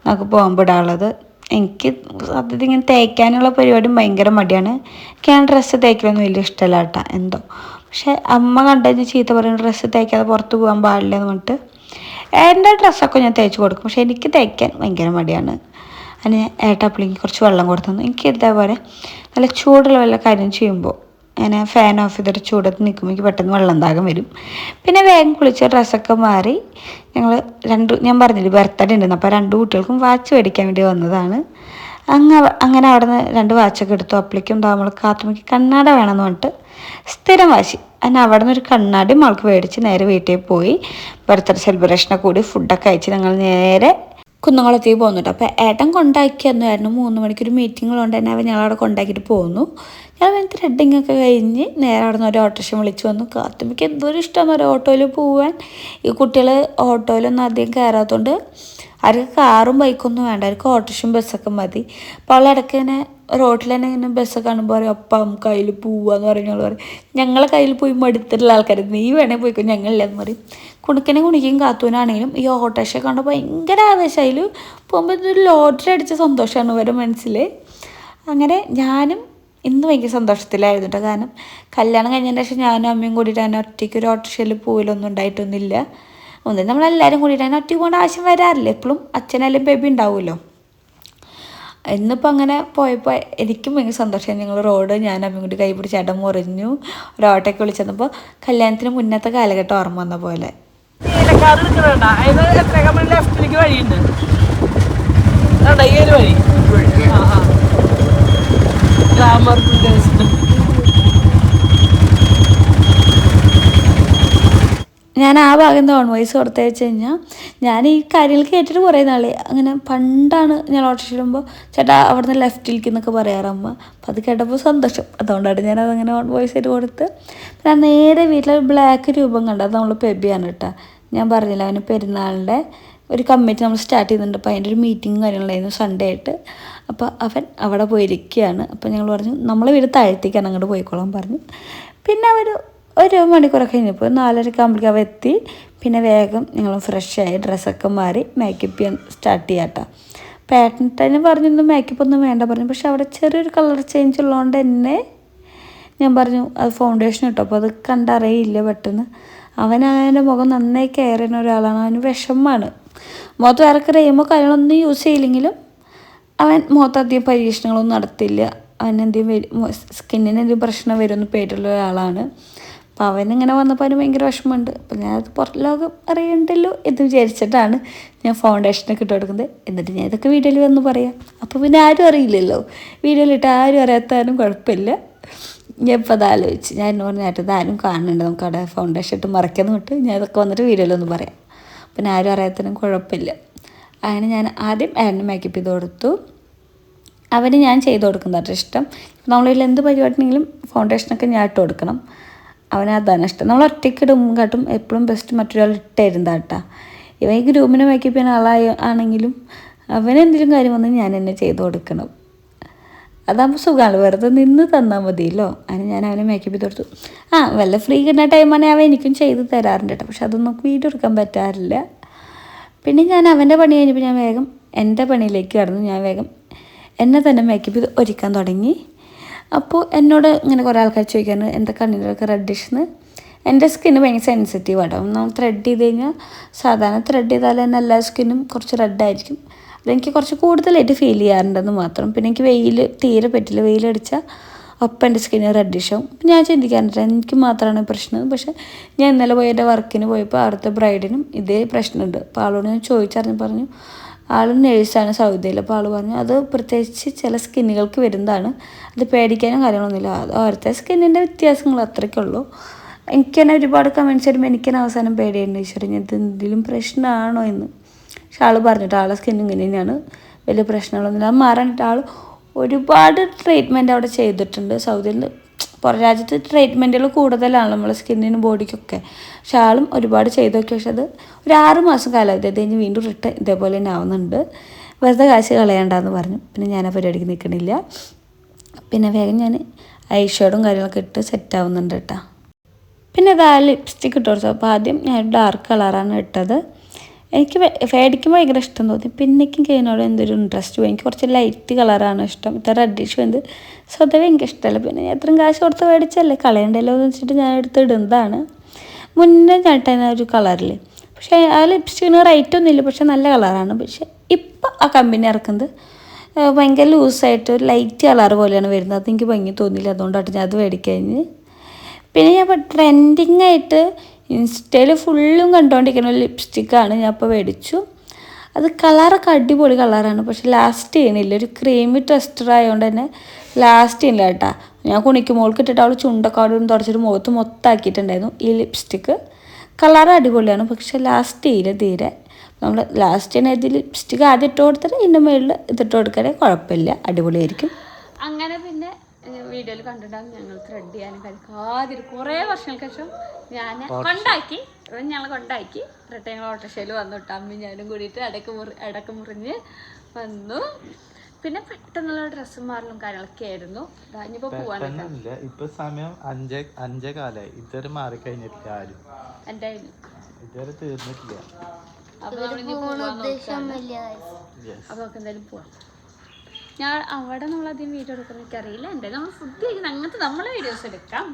നമുക്ക് പോകുമ്പോൾ ഇടാനുള്ളത്. എനിക്ക് സത്യത്തിൽ ഇങ്ങനെ തേക്കാനുള്ള പരിപാടിയും ഭയങ്കര മടിയാണ്. എനിക്ക് ഞാൻ ഡ്രസ്സ് തേക്കലൊന്നും വലിയ ഇഷ്ടമല്ല കേട്ടോ എന്തോ. പക്ഷെ അമ്മ കണ്ടുകഴിഞ്ഞ് ചീത്ത പറയുന്ന ഡ്രസ്സ് തേക്കാതെ പുറത്ത് പോകാൻ പാടില്ല എന്ന് പറഞ്ഞിട്ട് എൻ്റെ ഡ്രസ്സൊക്കെ ഞാൻ തേച്ച് കൊടുക്കും. പക്ഷെ എനിക്ക് തേക്കാൻ ഭയങ്കര മടിയാണ്. അതിന് ഏട്ടാപ്പിളിക്ക് കുറച്ച് വെള്ളം കൊടുത്തു. എനിക്ക് ഇതേപോലെ നല്ല ചൂടുള്ള വല്ല കാര്യം ചെയ്യുമ്പോൾ അങ്ങനെ ഫാൻ ഓഫ് ചെയ്തിട്ട് ചൂടത്ത് നിൽക്കുമ്പോൾ എനിക്ക് പെട്ടെന്ന് വെള്ളം ദാഹം വരും. പിന്നെ വേഗം കുളിച്ച് ഡ്രസ്സൊക്കെ മാറി ഞാൻ പറഞ്ഞില്ലേ ബർത്ത്ഡേ ഉണ്ടെന്ന്. അപ്പോൾ 2 കുട്ടികൾക്കും വാച്ച് മേടിക്കാൻ വേണ്ടി വന്നതാണ്. അങ്ങനെ അവിടെ നിന്ന് 2 വാച്ചൊക്കെ എടുത്തു. അപ്പോഴേക്കും നമ്മൾ കാത്തുമ്മയ്ക്ക് കണ്ണാട വേണമെന്ന് പറഞ്ഞിട്ട് സ്ഥിരം വാശി. അതിന് അവിടെ നിന്ന് ഒരു കണ്ണാടി മൾക്ക് മേടിച്ച് നേരെ വീട്ടിൽ പോയി ബർത്ത്ഡേ സെലിബ്രേഷനൊക്കെ കൂടി ഫുഡൊക്കെ കഴിച്ച് ഞങ്ങൾ നേരെ കുന്നംകുളത്തേക്ക് പോകുന്നുണ്ട്. അപ്പോൾ ഏട്ടൻ കൊണ്ടാക്കിയെന്നായിരുന്നു 3 മണിക്കൊരു മീറ്റിംഗ് ഉള്ളതുകൊണ്ട് തന്നെ അവൻ ഞങ്ങളവിടെ കൊണ്ടാക്കിയിട്ട് പോന്നു. ഞാൻ ത്രെഡിങ് ഒക്കെ കഴിഞ്ഞ് നേരെ അവിടെ നിന്ന് ഒരു ഓട്ടോറിക്ഷ വിളിച്ച് വന്നു. കാത്തുമ്പിക്ക് എന്തൊരു ഇഷ്ടമാണ് ഒരു ഓട്ടോയിൽ പോവാൻ. ഈ കുട്ടികൾ ഓട്ടോയിലൊന്നും അധികം കയറാത്തതുകൊണ്ട് അവർക്ക് കാറും ബൈക്കൊന്നും വേണ്ട, അവർക്ക് ഓട്ടോറിക്ഷയും ബസ്സൊക്കെ മതി. അപ്പോൾ അവൾ ഇടയ്ക്ക് ഇങ്ങനെ റോട്ടിൽ തന്നെ ഇങ്ങനെ ബസ്സൊക്കെ കാണുമ്പോൾ പറയും അപ്പം കയ്യിൽ പോവാന്ന് പറഞ്ഞാൽ പറയും ഞങ്ങളെ കയ്യിൽ പോയി മടുത്തിട്ടുള്ള ആൾക്കാർ നീ വേണേൽ പോയിക്കോ ഞങ്ങളില്ലെന്ന് പറയും. കുണിക്കും കാത്തൂനാണെങ്കിലും ഈ ഓട്ടോറിക്ഷ കണ്ട് ഭയങ്കര ആവേശം. അതിൽ പോകുമ്പോൾ ഇതൊരു ലോട്ടറി അടിച്ച സന്തോഷമാണ് ഇവരുടെ മനസ്സിൽ. അങ്ങനെ ഞാനും ഇന്ന് ഭയങ്കര സന്തോഷത്തിലായിരുന്നു കേട്ടോ. കാരണം കല്യാണം കഴിഞ്ഞതിന് ശേഷം ഞാനും അമ്മയും കൂടിയിട്ട് തന്നെ ഒറ്റയ്ക്ക് ഒരു ഓട്ടോറിക്ഷയിൽ പോകലൊന്നും ഉണ്ടായിട്ടൊന്നുമില്ല. ഒന്നും നമ്മളെല്ലാവരും കൂടിയിട്ട് തന്നെ ഒറ്റയ്ക്ക് പോകേണ്ട ആവശ്യം വരാറില്ല. എപ്പോഴും അച്ഛനായാലും ബേബി ഉണ്ടാവുമല്ലോ. ഇന്നിപ്പോൾ അങ്ങനെ പോയപ്പോൾ എനിക്കും ഭയങ്കര സന്തോഷമായി. ഞങ്ങൾ റോഡ് ഞാൻ അമ്മയും കൂടി കൈ പിടിച്ച് ചേട്ടൻ മുറിഞ്ഞു ഒരു ഓട്ടോയ്ക്ക് വിളിച്ചപ്പോൾ കല്യാണത്തിന് മുന്നത്തെ കാലഘട്ടം ഓർമ്മ വന്ന പോലെ. ലെഫ്റ്റിലേക്ക് വഴിയുണ്ട് ഗ്രാമർ ഞാൻ ആ ഭാഗം ഓൺ വോയിസ് കൊടുത്തു വെച്ച് കഴിഞ്ഞാൽ ഞാൻ ഈ കാര്യങ്ങൾ കേട്ടിട്ട് കുറേ നാൾ അങ്ങനെ പണ്ടാണ് ഞാൻ ഓട്ടോറിക്ഷ ഇടുമ്പോൾ ചേട്ടാ അവിടെ നിന്ന് ലെഫ്റ്റിലേക്ക് എന്നൊക്കെ പറയാറമ്മ. അപ്പോൾ അത് കേട്ടപ്പോൾ സന്തോഷം, അതുകൊണ്ടാണ് ഞാനതങ്ങനെ ഓൺ വോയിസ് ആയിട്ട് കൊടുത്ത്. പിന്നെ നേരെ വീട്ടിൽ ബ്ലാക്ക് രൂപം കണ്ടത് അത് നമ്മൾ പെബിയാണ് കേട്ടോ. ഞാൻ പറഞ്ഞില്ല അവന് പെരുന്നാളിൻ്റെ ഒരു കമ്മിറ്റി നമ്മൾ സ്റ്റാർട്ട് ചെയ്യുന്നുണ്ട്. അപ്പോൾ അതിൻ്റെ ഒരു മീറ്റിങ്ങും കാര്യങ്ങളുണ്ടായിരുന്നു സൺഡേ ആയിട്ട്. അപ്പോൾ അവൻ അവിടെ പോയിരിക്കുകയാണ്. അപ്പോൾ ഞങ്ങൾ പറഞ്ഞു നമ്മളെ വീട് താഴ്ത്തിക്കാണ് അങ്ങോട്ട് പോയിക്കോളാൻ പറഞ്ഞു. പിന്നെ ഒരു മണിക്കൂറൊക്കെ കഴിഞ്ഞപ്പോൾ 4:30 ആകുമ്പോഴേക്കും അവ എത്തി. പിന്നെ വേഗം ഞങ്ങൾ ഫ്രഷായി ഡ്രസ്സൊക്കെ മാറി മേക്കപ്പ് ചെയ്യാൻ സ്റ്റാർട്ട് ചെയ്യാം കേട്ടോ. പേട്ടന് പറഞ്ഞൊന്നും മേക്കപ്പ് ഒന്നും വേണ്ട പറഞ്ഞു. പക്ഷെ അവിടെ ചെറിയൊരു കളർ ചേഞ്ച് ഉള്ളതുകൊണ്ട് തന്നെ ഞാൻ പറഞ്ഞു അത് ഫൗണ്ടേഷൻ ഇട്ടു. അപ്പോൾ അത് കണ്ടറിയില്ല പെട്ടെന്ന്. അവൻ്റെ മുഖം നന്നായി കെയർ ചെയ്യുന്ന ഒരാളാണ്. അവന് വിഷമമാണ്. മുഖത്ത് വേറെ ക്രീമോ കാര്യങ്ങളൊന്നും യൂസ് ചെയ്യില്ലെങ്കിലും അവൻ മുഖത്ത് അധികം പരീക്ഷണങ്ങളൊന്നും നടത്തില്ല. അവനെന്തെങ്കിലും സ്കിന്നിന് എന്തെങ്കിലും പ്രശ്നം വരുമെന്ന് പേടിയുള്ള ഒരാളാണ്. അപ്പോൾ അവനിങ്ങനെ വന്നപ്പോൾ അവന് ഭയങ്കര വിഷമമുണ്ട്. അപ്പോൾ ഞാനത് പുറം ലോകം അറിയണ്ടല്ലോ എന്ന് വിചാരിച്ചിട്ടാണ് ഞാൻ ഫൗണ്ടേഷനൊക്കെ ഇട്ട് കൊടുക്കുന്നത്. എന്നിട്ട് ഞാൻ ഇതൊക്കെ വീഡിയോയിൽ വന്ന് പറയാം. അപ്പോൾ പിന്നെ ആരും അറിയില്ലല്ലോ, വീഡിയോയിലിട്ട് ആരും അറിയാത്താനും കുഴപ്പമില്ല. ഞാൻ ഇപ്പോൾ അത് ആലോചിച്ച് ഞാൻ എന്നോട് പറഞ്ഞായിട്ട് ഇതാരും കാണുന്നുണ്ട്, നമുക്ക് അവിടെ ഫൗണ്ടേഷൻ ഇട്ട് മറയ്ക്കുന്നു വിട്ട് ഞാൻ ഇതൊക്കെ വന്നിട്ട് വീഡിയോയിലൊന്ന് പറയാം. പിന്നെ ആരും അറിയാത്തതിനും കുഴപ്പമില്ല. അങ്ങനെ ഞാൻ ആദ്യം ആഡിന് മേക്കപ്പ് ചെയ്ത് കൊടുത്തു. അവന് ഞാൻ ചെയ്ത് കൊടുക്കുന്നതാണ് ഇഷ്ടം. നമ്മളിൽ എന്ത് പരിപാടിയെങ്കിലും ഫൗണ്ടേഷനൊക്കെ ഞാൻ ഇട്ട് കൊടുക്കണം. അവനതാണ് ഇഷ്ടം. നമ്മൾ ഒറ്റയ്ക്ക് ഇടും എപ്പോഴും ബെസ്റ്റ് മറ്റൊരാൾ ഇട്ടായിരുന്നതാണ് കേട്ടോ. ഇവൻ ഈ ഗ്രൂമിനെ മേക്കപ്പ് ചെയ്യുന്ന ആണെങ്കിലും അവനെന്തെങ്കിലും കാര്യം വന്ന് ഞാൻ എന്നെ ചെയ്ത് കൊടുക്കണം. അതാകുമ്പോൾ സുഖമാണ്, വെറുതെ നിന്ന് തന്നാൽ മതിയല്ലോ. അതിന് ഞാൻ അവനെ മേക്കപ്പ് ചെയ്ത് കൊടുത്തു. വല്ല ഫ്രീ കിട്ടുന്ന ടൈമാണെങ്കിൽ അവൻ എനിക്കും ചെയ്ത് തരാറുണ്ട് കേട്ടോ. പക്ഷെ അതൊന്നും വീഡിയോ എടുക്കാൻ പറ്റാറില്ല. പിന്നെ ഞാൻ അവൻ്റെ പണി കഴിഞ്ഞപ്പോൾ ഞാൻ വേഗം എൻ്റെ പണിയിലേക്ക് കടന്നു. ഞാൻ വേഗം എന്നെ തന്നെ മേക്കപ്പ് ചെയ്ത് ഒരുക്കാൻ തുടങ്ങി. അപ്പോൾ എന്നോട് ഇങ്ങനെ കുറേ ആൾക്കാർ ചോദിക്കാറുണ്ട് എൻ്റെ കണ്ണിലൊക്കെ റെഡിഷ്ന്ന്. എൻ്റെ സ്കിന്ന് ഭയങ്കര സെൻസിറ്റീവ് ആട്ടോ. നമ്മൾ ത്രെഡ് ചെയ്ത് കഴിഞ്ഞാൽ സാധാരണ ത്രെഡ് ചെയ്താൽ തന്നെ എല്ലാ സ്കിന്നും കുറച്ച് റെഡായിരിക്കും. അതെനിക്ക് കുറച്ച് കൂടുതലായിട്ട് ഫീൽ ചെയ്യാറുണ്ടെന്ന് മാത്രം. പിന്നെ എനിക്ക് വെയിൽ തീരെ പറ്റില്ല. വെയിലടിച്ചാൽ ഒപ്പം എൻ്റെ സ്കിന്ന് റെഡിഷാവും. ഞാൻ ചിന്തിക്കാറുണ്ട് എനിക്ക് മാത്രമാണ് പ്രശ്നം. പക്ഷേ ഞാൻ ഇന്നലെ പോയി എൻ്റെ വർക്കിന് പോയപ്പോൾ അവിടുത്തെ ബ്രൈഡിനും ഇതേ പ്രശ്നമുണ്ട്. അപ്പോൾ ആളോട് ഞാൻ ചോദിച്ചറിഞ്ഞ് പറഞ്ഞു, ആൾ നേഴ്സാണ് സൗദിയിൽ. അപ്പോൾ ആൾ പറഞ്ഞു അത് പ്രത്യേകിച്ച് ചില സ്കിന്നുകൾക്ക് വരുന്നതാണ്, അത് പേടിക്കാനും കാര്യങ്ങളൊന്നുമില്ല, അത് ഓരോരുത്തർ സ്കിന്നിൻ്റെ വ്യത്യാസങ്ങൾ അത്രയ്ക്കുള്ളൂ. എനിക്ക് തന്നെ ഒരുപാട് കമൻറ്റ്സ് വരുമ്പോൾ എനിക്ക് തന്നെ അവസാനം പേടിയുണ്ട്, ഈശ്വരൻ ഇത് എന്തെങ്കിലും പ്രശ്നമാണോ എന്ന്. പക്ഷെ ആൾ പറഞ്ഞിട്ട് ആളെ സ്കിൻ ഇങ്ങനെ തന്നെയാണ്, വലിയ പ്രശ്നങ്ങളൊന്നുമില്ല. അത് മാറാനിട്ട് ആൾ ഒരുപാട് ട്രീറ്റ്മെൻറ്റ് അവിടെ ചെയ്തിട്ടുണ്ട്. സൗദിയിൽ പുറം രാജ്യത്ത് ട്രീറ്റ്മെൻറ്റുകൾ കൂടുതലാണ് നമ്മളെ സ്കിന്നിനും ബോഡിക്കൊക്കെ. പക്ഷെ ആളും ഒരുപാട് ചെയ്ത് നോക്കി. പക്ഷെ അത് ഒരു 6 മാസം കാലാവധി അത് കഴിഞ്ഞ് വീണ്ടും റിട്ടേൺ ഇതേപോലെ തന്നെ ആവുന്നുണ്ട്. വെറുതെ കാശ് കളയണ്ടെന്ന് പറഞ്ഞു. പിന്നെ ഞാൻ ആ പരിപാടിക്ക് നിൽക്കണില്ല. പിന്നെ വേഗം ഞാൻ ഐ ഷേഡും കാര്യങ്ങളൊക്കെ ഇട്ട് സെറ്റാവുന്നുണ്ട് കേട്ടോ. പിന്നെ അത് ലിപ്സ്റ്റിക്ക് ഇട്ട് കൊടുത്തു. അപ്പോൾ ആദ്യം ഞാൻ ഡാർക്ക് കളറാണ് ഇട്ടത്. എനിക്ക് ഫേഡിക്കുമ്പോൾ ഭയങ്കര ഇഷ്ടം തോന്നി. പിന്നെ എനിക്ക് ഇതിനോട് എന്തൊരു ഇൻട്രസ്റ്റ് പോയി. എനിക്ക് കുറച്ച് ലൈറ്റ് കളറാണ് ഇഷ്ടം. ഇത്ര റെഡിഷ് എന്ത് സ്വതവേ എനിക്ക് ഇഷ്ടമല്ല. പിന്നെ എത്രയും കാശ് കൊടുത്ത് മേടിച്ചല്ലേ കളയണ്ടല്ലോ എന്ന് വെച്ചിട്ട് ഞാൻ എടുത്ത് ഇടുന്നതാണ്. മുന്നേ ഞാൻ ഇട്ടുന്ന ഒരു കളറിൽ. പക്ഷേ ആ ലിപ്സ്റ്റിക്കിന് റേറ്റൊന്നും ഇല്ല, പക്ഷെ നല്ല കളറാണ്. പക്ഷെ ഇപ്പം ആ കമ്പനി ഇറക്കുന്നത് ഭയങ്കര ലൂസായിട്ട് ഒരു ലൈറ്റ് കളർ പോലെയാണ് വരുന്നത്. അതെനിക്ക് ഭംഗി തോന്നിയില്ല, അതുകൊണ്ടായിട്ട് ഞാൻ അത് മേടിക്കഴിഞ്ഞ്. പിന്നെ ഞാൻ ഇപ്പോൾ ട്രെൻഡിങ് ആയിട്ട് ഇൻസ്റ്റയിൽ ഫുള്ളും കണ്ടുകൊണ്ടിരിക്കുന്ന ഒരു ലിപ്സ്റ്റിക്കാണ് ഞാൻ ഇപ്പോൾ മേടിച്ചു. അത് കളറൊക്കെ അടിപൊളി കളറാണ്, പക്ഷെ ലാസ്റ്റ് ചെയ്യണില്ല. ഒരു ക്രീമി ടെക്സ്ചർ ആയതുകൊണ്ട് തന്നെ ലാസ്റ്റ് ചെയ്യില്ല കേട്ടോ. ഞാൻ കുണിക്കുമോൾക്ക് ഇട്ടിട്ട് അവൾ ചുണ്ടക്കാടും തുടച്ചിട്ട് മുഖത്ത് മൊത്തമാക്കിയിട്ടുണ്ടായിരുന്നു. ഈ ലിപ്സ്റ്റിക്ക് കളർ അടിപൊളിയാണ്, പക്ഷെ ലാസ്റ്റ് ചെയ്യില്ല തീരെ. നമ്മൾ ലാസ്റ്റ് തന്നെ ഇതിൽ ലിപ്സ്റ്റിക്ക് ആദ്യം ഇട്ട് കൊടുത്തിട്ട് ഇതിൻ്റെ മുകളിൽ ഇതിട്ട് കൊടുക്കുകയാണെങ്കിൽ കുഴപ്പമില്ല, അടിപൊളിയായിരിക്കും. അങ്ങനെ പിന്നെ വീഡിയോയിൽ കണ്ടിട്ടാണ് ഞങ്ങൾ ത്രെഡ് ചെയ്യാനും കഴിക്കാതിരി കുറേ വർഷങ്ങൾക്ക് ശേഷം ഞാൻ ഞങ്ങൾ കൊണ്ടാക്കി എന്നിട്ട് ഞങ്ങൾ ഓട്ടോറിക്ഷയിൽ വന്നിട്ട് അമ്മയും ഞാനും കൂടിയിട്ട് ഇടക്ക് മുറിഞ്ഞ് വന്നു. പിന്നെ പെട്ടെന്നുള്ള ഡ്രസ്സും മാറലും കാര്യങ്ങളൊക്കെ ആയിരുന്നു. ഇനിയിപ്പോൾ പോവാനൊക്കെ ഇപ്പൊ സമയം 5:05 ഇതുവരെ മാറി കഴിഞ്ഞിട്ടില്ല ആരും, എൻ്റെ ഇതുവരെ തീർന്നിട്ടില്ല. അപ്പോൾ നമ്മളിനി പോവാൻ അപ്പോൾ നമുക്ക് എന്തായാലും പോവാം. ഞാൻ അവിടെ നമ്മളധികം വീഡിയോ എടുക്കുന്ന എനിക്കറിയില്ല. എന്തായാലും നമ്മൾ ഫുഡ് കഴിക്കുന്ന അങ്ങനത്തെ നമ്മളെ വീഡിയോസ് എടുക്കാം.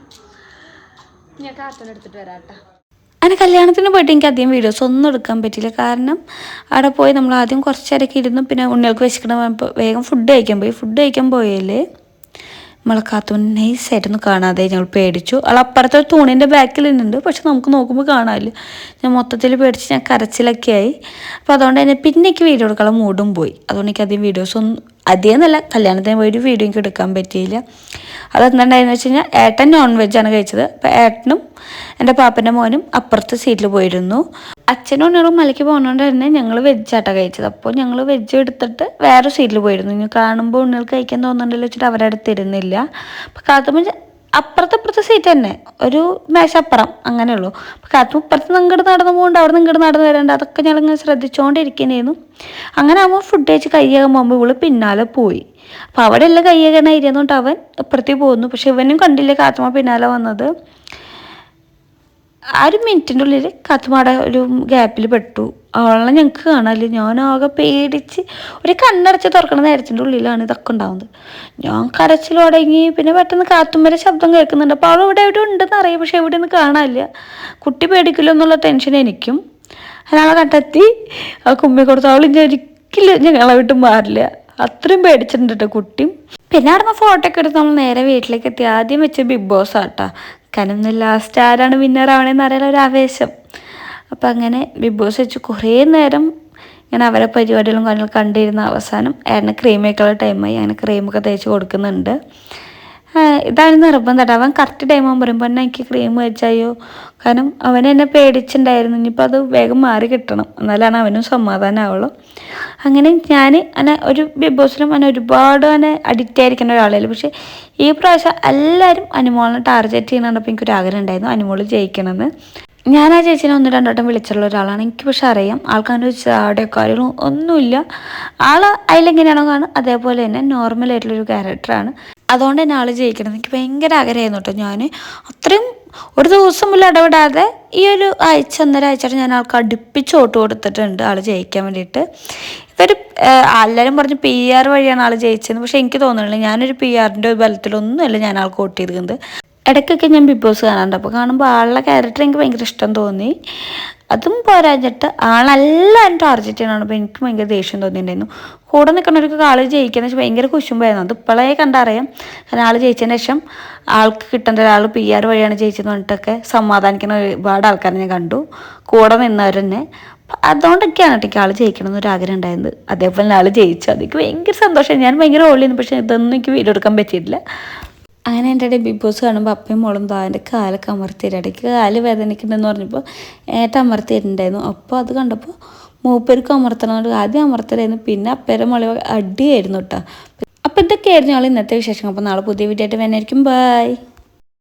ഞാൻ കാർട്ടൂൺ എടുത്തിട്ട് വരാം കേട്ടോ. അങ്ങനെ കല്യാണത്തിന് പോയിട്ട് എനിക്ക് അധികം വീഡിയോസ് ഒന്നും എടുക്കാൻ പറ്റില്ല. കാരണം അവിടെ പോയി നമ്മൾ ആദ്യം കുറച്ചേരൊക്കെ ഇരുന്നു. പിന്നെ ഉണ്ണികൾക്ക് വെച്ചിട്ട് വേഗം ഫുഡ് കഴിക്കാൻ പോയാലേ നമ്മളെ കാത്തു നൈസായിട്ടൊന്നും കാണാതെ ഞങ്ങൾ പേടിച്ചു. അവൾ അപ്പുറത്തെ തൂണിൻ്റെ ബാക്കിൽ നിന്നുണ്ട്, പക്ഷെ നമുക്ക് നോക്കുമ്പോൾ കാണാമല്ലോ. ഞാൻ മൊത്തത്തിൽ പേടിച്ച് ഞാൻ കരച്ചിലൊക്കെ ആയി. അപ്പോൾ അതുകൊണ്ട് തന്നെ പിന്നെ എനിക്ക് വീഡിയോ എടുക്കാനുള്ള മൂഡും പോയി. അതുകൊണ്ട് എനിക്ക് അധികം വീഡിയോസൊന്നും അധികമെന്നല്ല, കല്യാണത്തിന് പോയി ഒരു വീഡിയോ എനിക്ക് എടുക്കാൻ പറ്റിയില്ല. അതെന്താണ്ടായെന്ന് വെച്ച് കഴിഞ്ഞാൽ ഏട്ടൻ നോൺ വെജാണ് കഴിച്ചത്. അപ്പോൾ ഏട്ടനും എൻ്റെ പാപ്പൻ്റെ മോനും അപ്പുറത്തെ സീറ്റിൽ പോയിരുന്നു. അച്ഛനും ഉണ്ണികളും മലയ്ക്ക് പോകുന്നതുകൊണ്ട് തന്നെ ഞങ്ങൾ വെജാട്ടാണ് കഴിച്ചത്. അപ്പോൾ ഞങ്ങൾ വെജ് എടുത്തിട്ട് വേറെ സീറ്റിൽ പോയിരുന്നു. ഇനി കാണുമ്പോൾ ഉണ്ണികൾക്ക് കഴിക്കാൻ തോന്നുന്നുണ്ടല്ലോ വെച്ചിട്ട് അവരുടെ അടുത്ത് ഇരുന്നില്ല. അപ്പോൾ കാത്തുമ്പോൾ അപ്പുറത്തെ സീറ്റ് തന്നെ, ഒരു മേശ അപ്പുറം അങ്ങനെയുള്ളൂ. അപ്പോൾ കാത്തു ഇപ്പുറത്ത് ഇങ്ങോട്ട് നടന്നു പോകുന്നുണ്ട്, അവിടെ നിന്ന് ഇങ്ങോട്ട് നടന്നു വരേണ്ട, അതൊക്കെ ഞങ്ങളിങ്ങനെ ശ്രദ്ധിച്ചുകൊണ്ടിരിക്കുന്നതായിരുന്നു. അങ്ങനെ ആകുമ്പോൾ ഫുഡ് കഴിച്ച് കൈയാകാൻ പോകുമ്പോൾ ഇവള് പിന്നാലെ പോയി. അപ്പോൾ അവിടെ എല്ലാം കൈയാകണ ഇരുന്നുകൊണ്ട് അവൻ ഇപ്പുറത്തേക്ക് പോകുന്നു. പക്ഷെ ഇവനും കണ്ടില്ല കാത്തുമ്മ പിന്നാലെ വന്നത്. ആ ഒരു മിനിറ്റിൻ്റെ ഉള്ളിൽ കാത്തുമ്മയുടെ ഒരു ഗ്യാപ്പിൽ പെട്ടു. അവളെ ഞങ്ങൾക്ക് കാണാനില്ല. ഞാനാകെ പേടിച്ച് ഒരു കണ്ണടച്ച് തുറക്കണ നേരത്തിൻ്റെ ഉള്ളിലാണ് ഇതൊക്കെ ഉണ്ടാവുന്നത്. ഞാൻ കരച്ചിൽ തുടങ്ങി. പിന്നെ പെട്ടെന്ന് കാത്തുമ്മരെ ശബ്ദം കേൾക്കുന്നുണ്ട്. അപ്പോൾ അവൾ ഇവിടെ ഉണ്ടെന്ന് അറിയാം, പക്ഷെ എവിടെയൊന്നും കാണാനില്ല. കുട്ടി പേടിക്കില്ല എന്നുള്ള ടെൻഷൻ എനിക്കും. അതിനാളെ കണ്ടെത്തി ആ കുമ്മി കൊടുത്ത് അവൾ ഒരിക്കലും ഞങ്ങളെ വിട്ട് മാറില്ല. അത്രയും പേടിച്ചിട്ടുണ്ട് കേട്ടോ കുട്ടിയും. പിന്നെ അവിടെ നിന്ന് ഫോട്ടോ ഒക്കെ എടുത്ത് നമ്മൾ നേരെ വീട്ടിലേക്ക് എത്തി. ആദ്യം വെച്ച ബിഗ് ബോസ് ആട്ടാ. കാരണം ഇന്ന് ലാസ്റ്റ് ആരാണ് വിന്നർ ആവണേന്ന് അറിയാൻ ഒരു ആവേശം. അപ്പം അങ്ങനെ ബിഗ് ബോസ് വെച്ച് കുറേ നേരം ഞാൻ അവരെ പരിപാടികളും കാര്യങ്ങളും കണ്ടിരുന്ന അവസാനം ഏട്ടന് ക്രീം വയ്ക്കാനുള്ള ടൈമായി. അങ്ങനെ ക്രീമൊക്കെ തേച്ച് കൊടുക്കുന്നുണ്ട്. ഇതാണ് നിർബന്ധം. അവൻ കറക്റ്റ് ടൈം ആകുമ്പോൾ പറയുമ്പോൾ തന്നെ എനിക്ക് ക്രീം വെച്ചായോ, കാരണം അവൻ എന്നെ പേടിച്ചിട്ടുണ്ടായിരുന്നു. ഇനിയിപ്പോൾ അത് വേഗം മാറി കിട്ടണം, എന്നാലാണ് അവനും സമാധാനമാവുള്ളൂ. അങ്ങനെ ഞാൻ അങ്ങനെ ഒരു ബിഗ് ബോസിലും അങ്ങനെ ഒരുപാട് അങ്ങനെ അഡിക്റ്റ് ആയിരിക്കുന്ന ഒരാളായിരുന്നു. പക്ഷേ ഈ പ്രാവശ്യം എല്ലാവരും അനുമോളിനെ ടാർഗറ്റ് ചെയ്യുന്നുണ്ടപ്പോൾ എനിക്കൊരു ആഗ്രഹം ഉണ്ടായിരുന്നു അനുമോൾ ജയിക്കണമെന്ന്. ഞാൻ ആ ചേച്ചീനെ 1-2 വട്ടം വിളിച്ചുള്ള ഒരാളാണ്. എനിക്ക് പക്ഷെ അറിയാം ആൾക്കങ്ങനെ ഒരു ചാടയോ കാര്യങ്ങളോ ഒന്നുമില്ല. ആൾ അതിലെങ്ങനെയാണോ കാണും അതേപോലെ തന്നെ നോർമലായിട്ടുള്ളൊരു ക്യാരക്ടറാണ്. അതുകൊണ്ട് തന്നെ ആൾ ജയിക്കണം എനിക്ക് ഭയങ്കര ആഗ്രഹമായിരുന്നു കേട്ടോ. ഞാൻ അത്രയും ഒരു ദിവസം പോലും ഇടപെടാതെ ഈ ഒരു ഒന്നര ആഴ്ചയായിട്ട് ഞാൻ ആൾക്ക് അടുപ്പിച്ച് വോട്ട് കൊടുത്തിട്ടുണ്ട് ആൾ ജയിക്കാൻ വേണ്ടിയിട്ട്. ഇതൊരു എല്ലാവരും പറഞ്ഞ് PR വഴിയാണ് ആൾ ജയിച്ചതെന്ന്. പക്ഷേ എനിക്ക് തോന്നുന്നില്ല, ഞാനൊരു PRൻ്റെ ബലത്തിലൊന്നുമല്ല ഞാൻ ആൾക്ക് വോട്ട് ചെയ്തിരിക്കുന്നത്. ഇടയ്ക്കൊക്കെ ഞാൻ ബിഗ് ബോസ് കാണാറുണ്ട്. അപ്പോൾ കാണുമ്പോൾ ആളുടെ ക്യാരക്ടർ എനിക്ക് ഭയങ്കര ഇഷ്ടം തോന്നി. അതും പോരാഞ്ഞിട്ട് ആളെല്ലാവരും ടാർഗറ്റ് ചെയ്യണം. അപ്പോൾ എനിക്ക് ഭയങ്കര ദേഷ്യം തോന്നിയിട്ടുണ്ടായിരുന്നു. കൂടെ നിൽക്കുന്നവർക്ക് ആൾ ജയിക്കുന്ന വെച്ചാൽ ഭയങ്കര കുശുമ്പായിരുന്നു. അത് ഇപ്പോഴേ കണ്ടറിയാം. കാരണം ആൾ ജയിച്ചതിന് ശേഷം ആൾക്ക് കിട്ടേണ്ട ഒരാൾ PR വഴിയാണ് ജയിച്ചെന്ന് പറഞ്ഞിട്ടൊക്കെ സമാധാനിക്കുന്ന ഒരുപാട് ആൾക്കാരെ ഞാൻ കണ്ടു, കൂടെ നിന്നവർ തന്നെ. അതുകൊണ്ടൊക്കെയാണ് എനിക്ക് ആൾ ജയിക്കണം എന്നൊരാഗ്രഹം ഉണ്ടായിരുന്നത്. അതേപോലെ ആൾ ജയിച്ചു. അതെനിക്ക് ഭയങ്കര സന്തോഷം. ഞാൻ ഭയങ്കര ഓളിയിരുന്നു, പക്ഷേ ഇതൊന്നും എനിക്ക് വീഡിയോ എടുക്കാൻ പറ്റിയിട്ടില്ല. അങ്ങനെ എൻ്റെ ഇടയിൽ ബിഗ് ബോസ് കാണുമ്പോൾ അപ്പയും മോളും എൻ്റെ കാലൊക്കെ അമർത്തിയിട്ട് ഇടയ്ക്ക് കാല് വേദനിക്കുന്നുണ്ടെന്ന് പറഞ്ഞപ്പോൾ ഏട്ട അമർത്തിയിട്ടുണ്ടായിരുന്നു. അപ്പോൾ അത് കണ്ടപ്പോൾ മൂപ്പേർക്ക് അമർത്തണം ആദ്യം അമർത്തലായിരുന്നു. പിന്നെ അപ്പേരെ മോളി അടിയായിരുന്നു കേട്ടോ. അപ്പോൾ ഇതൊക്കെയായിരുന്നു ഞങ്ങൾ ഇന്നത്തെ വിശേഷങ്ങൾ. അപ്പോൾ നാളെ പുതിയ വീഡിയോ ആയിട്ട് വേണമായിരിക്കും. ബൈ.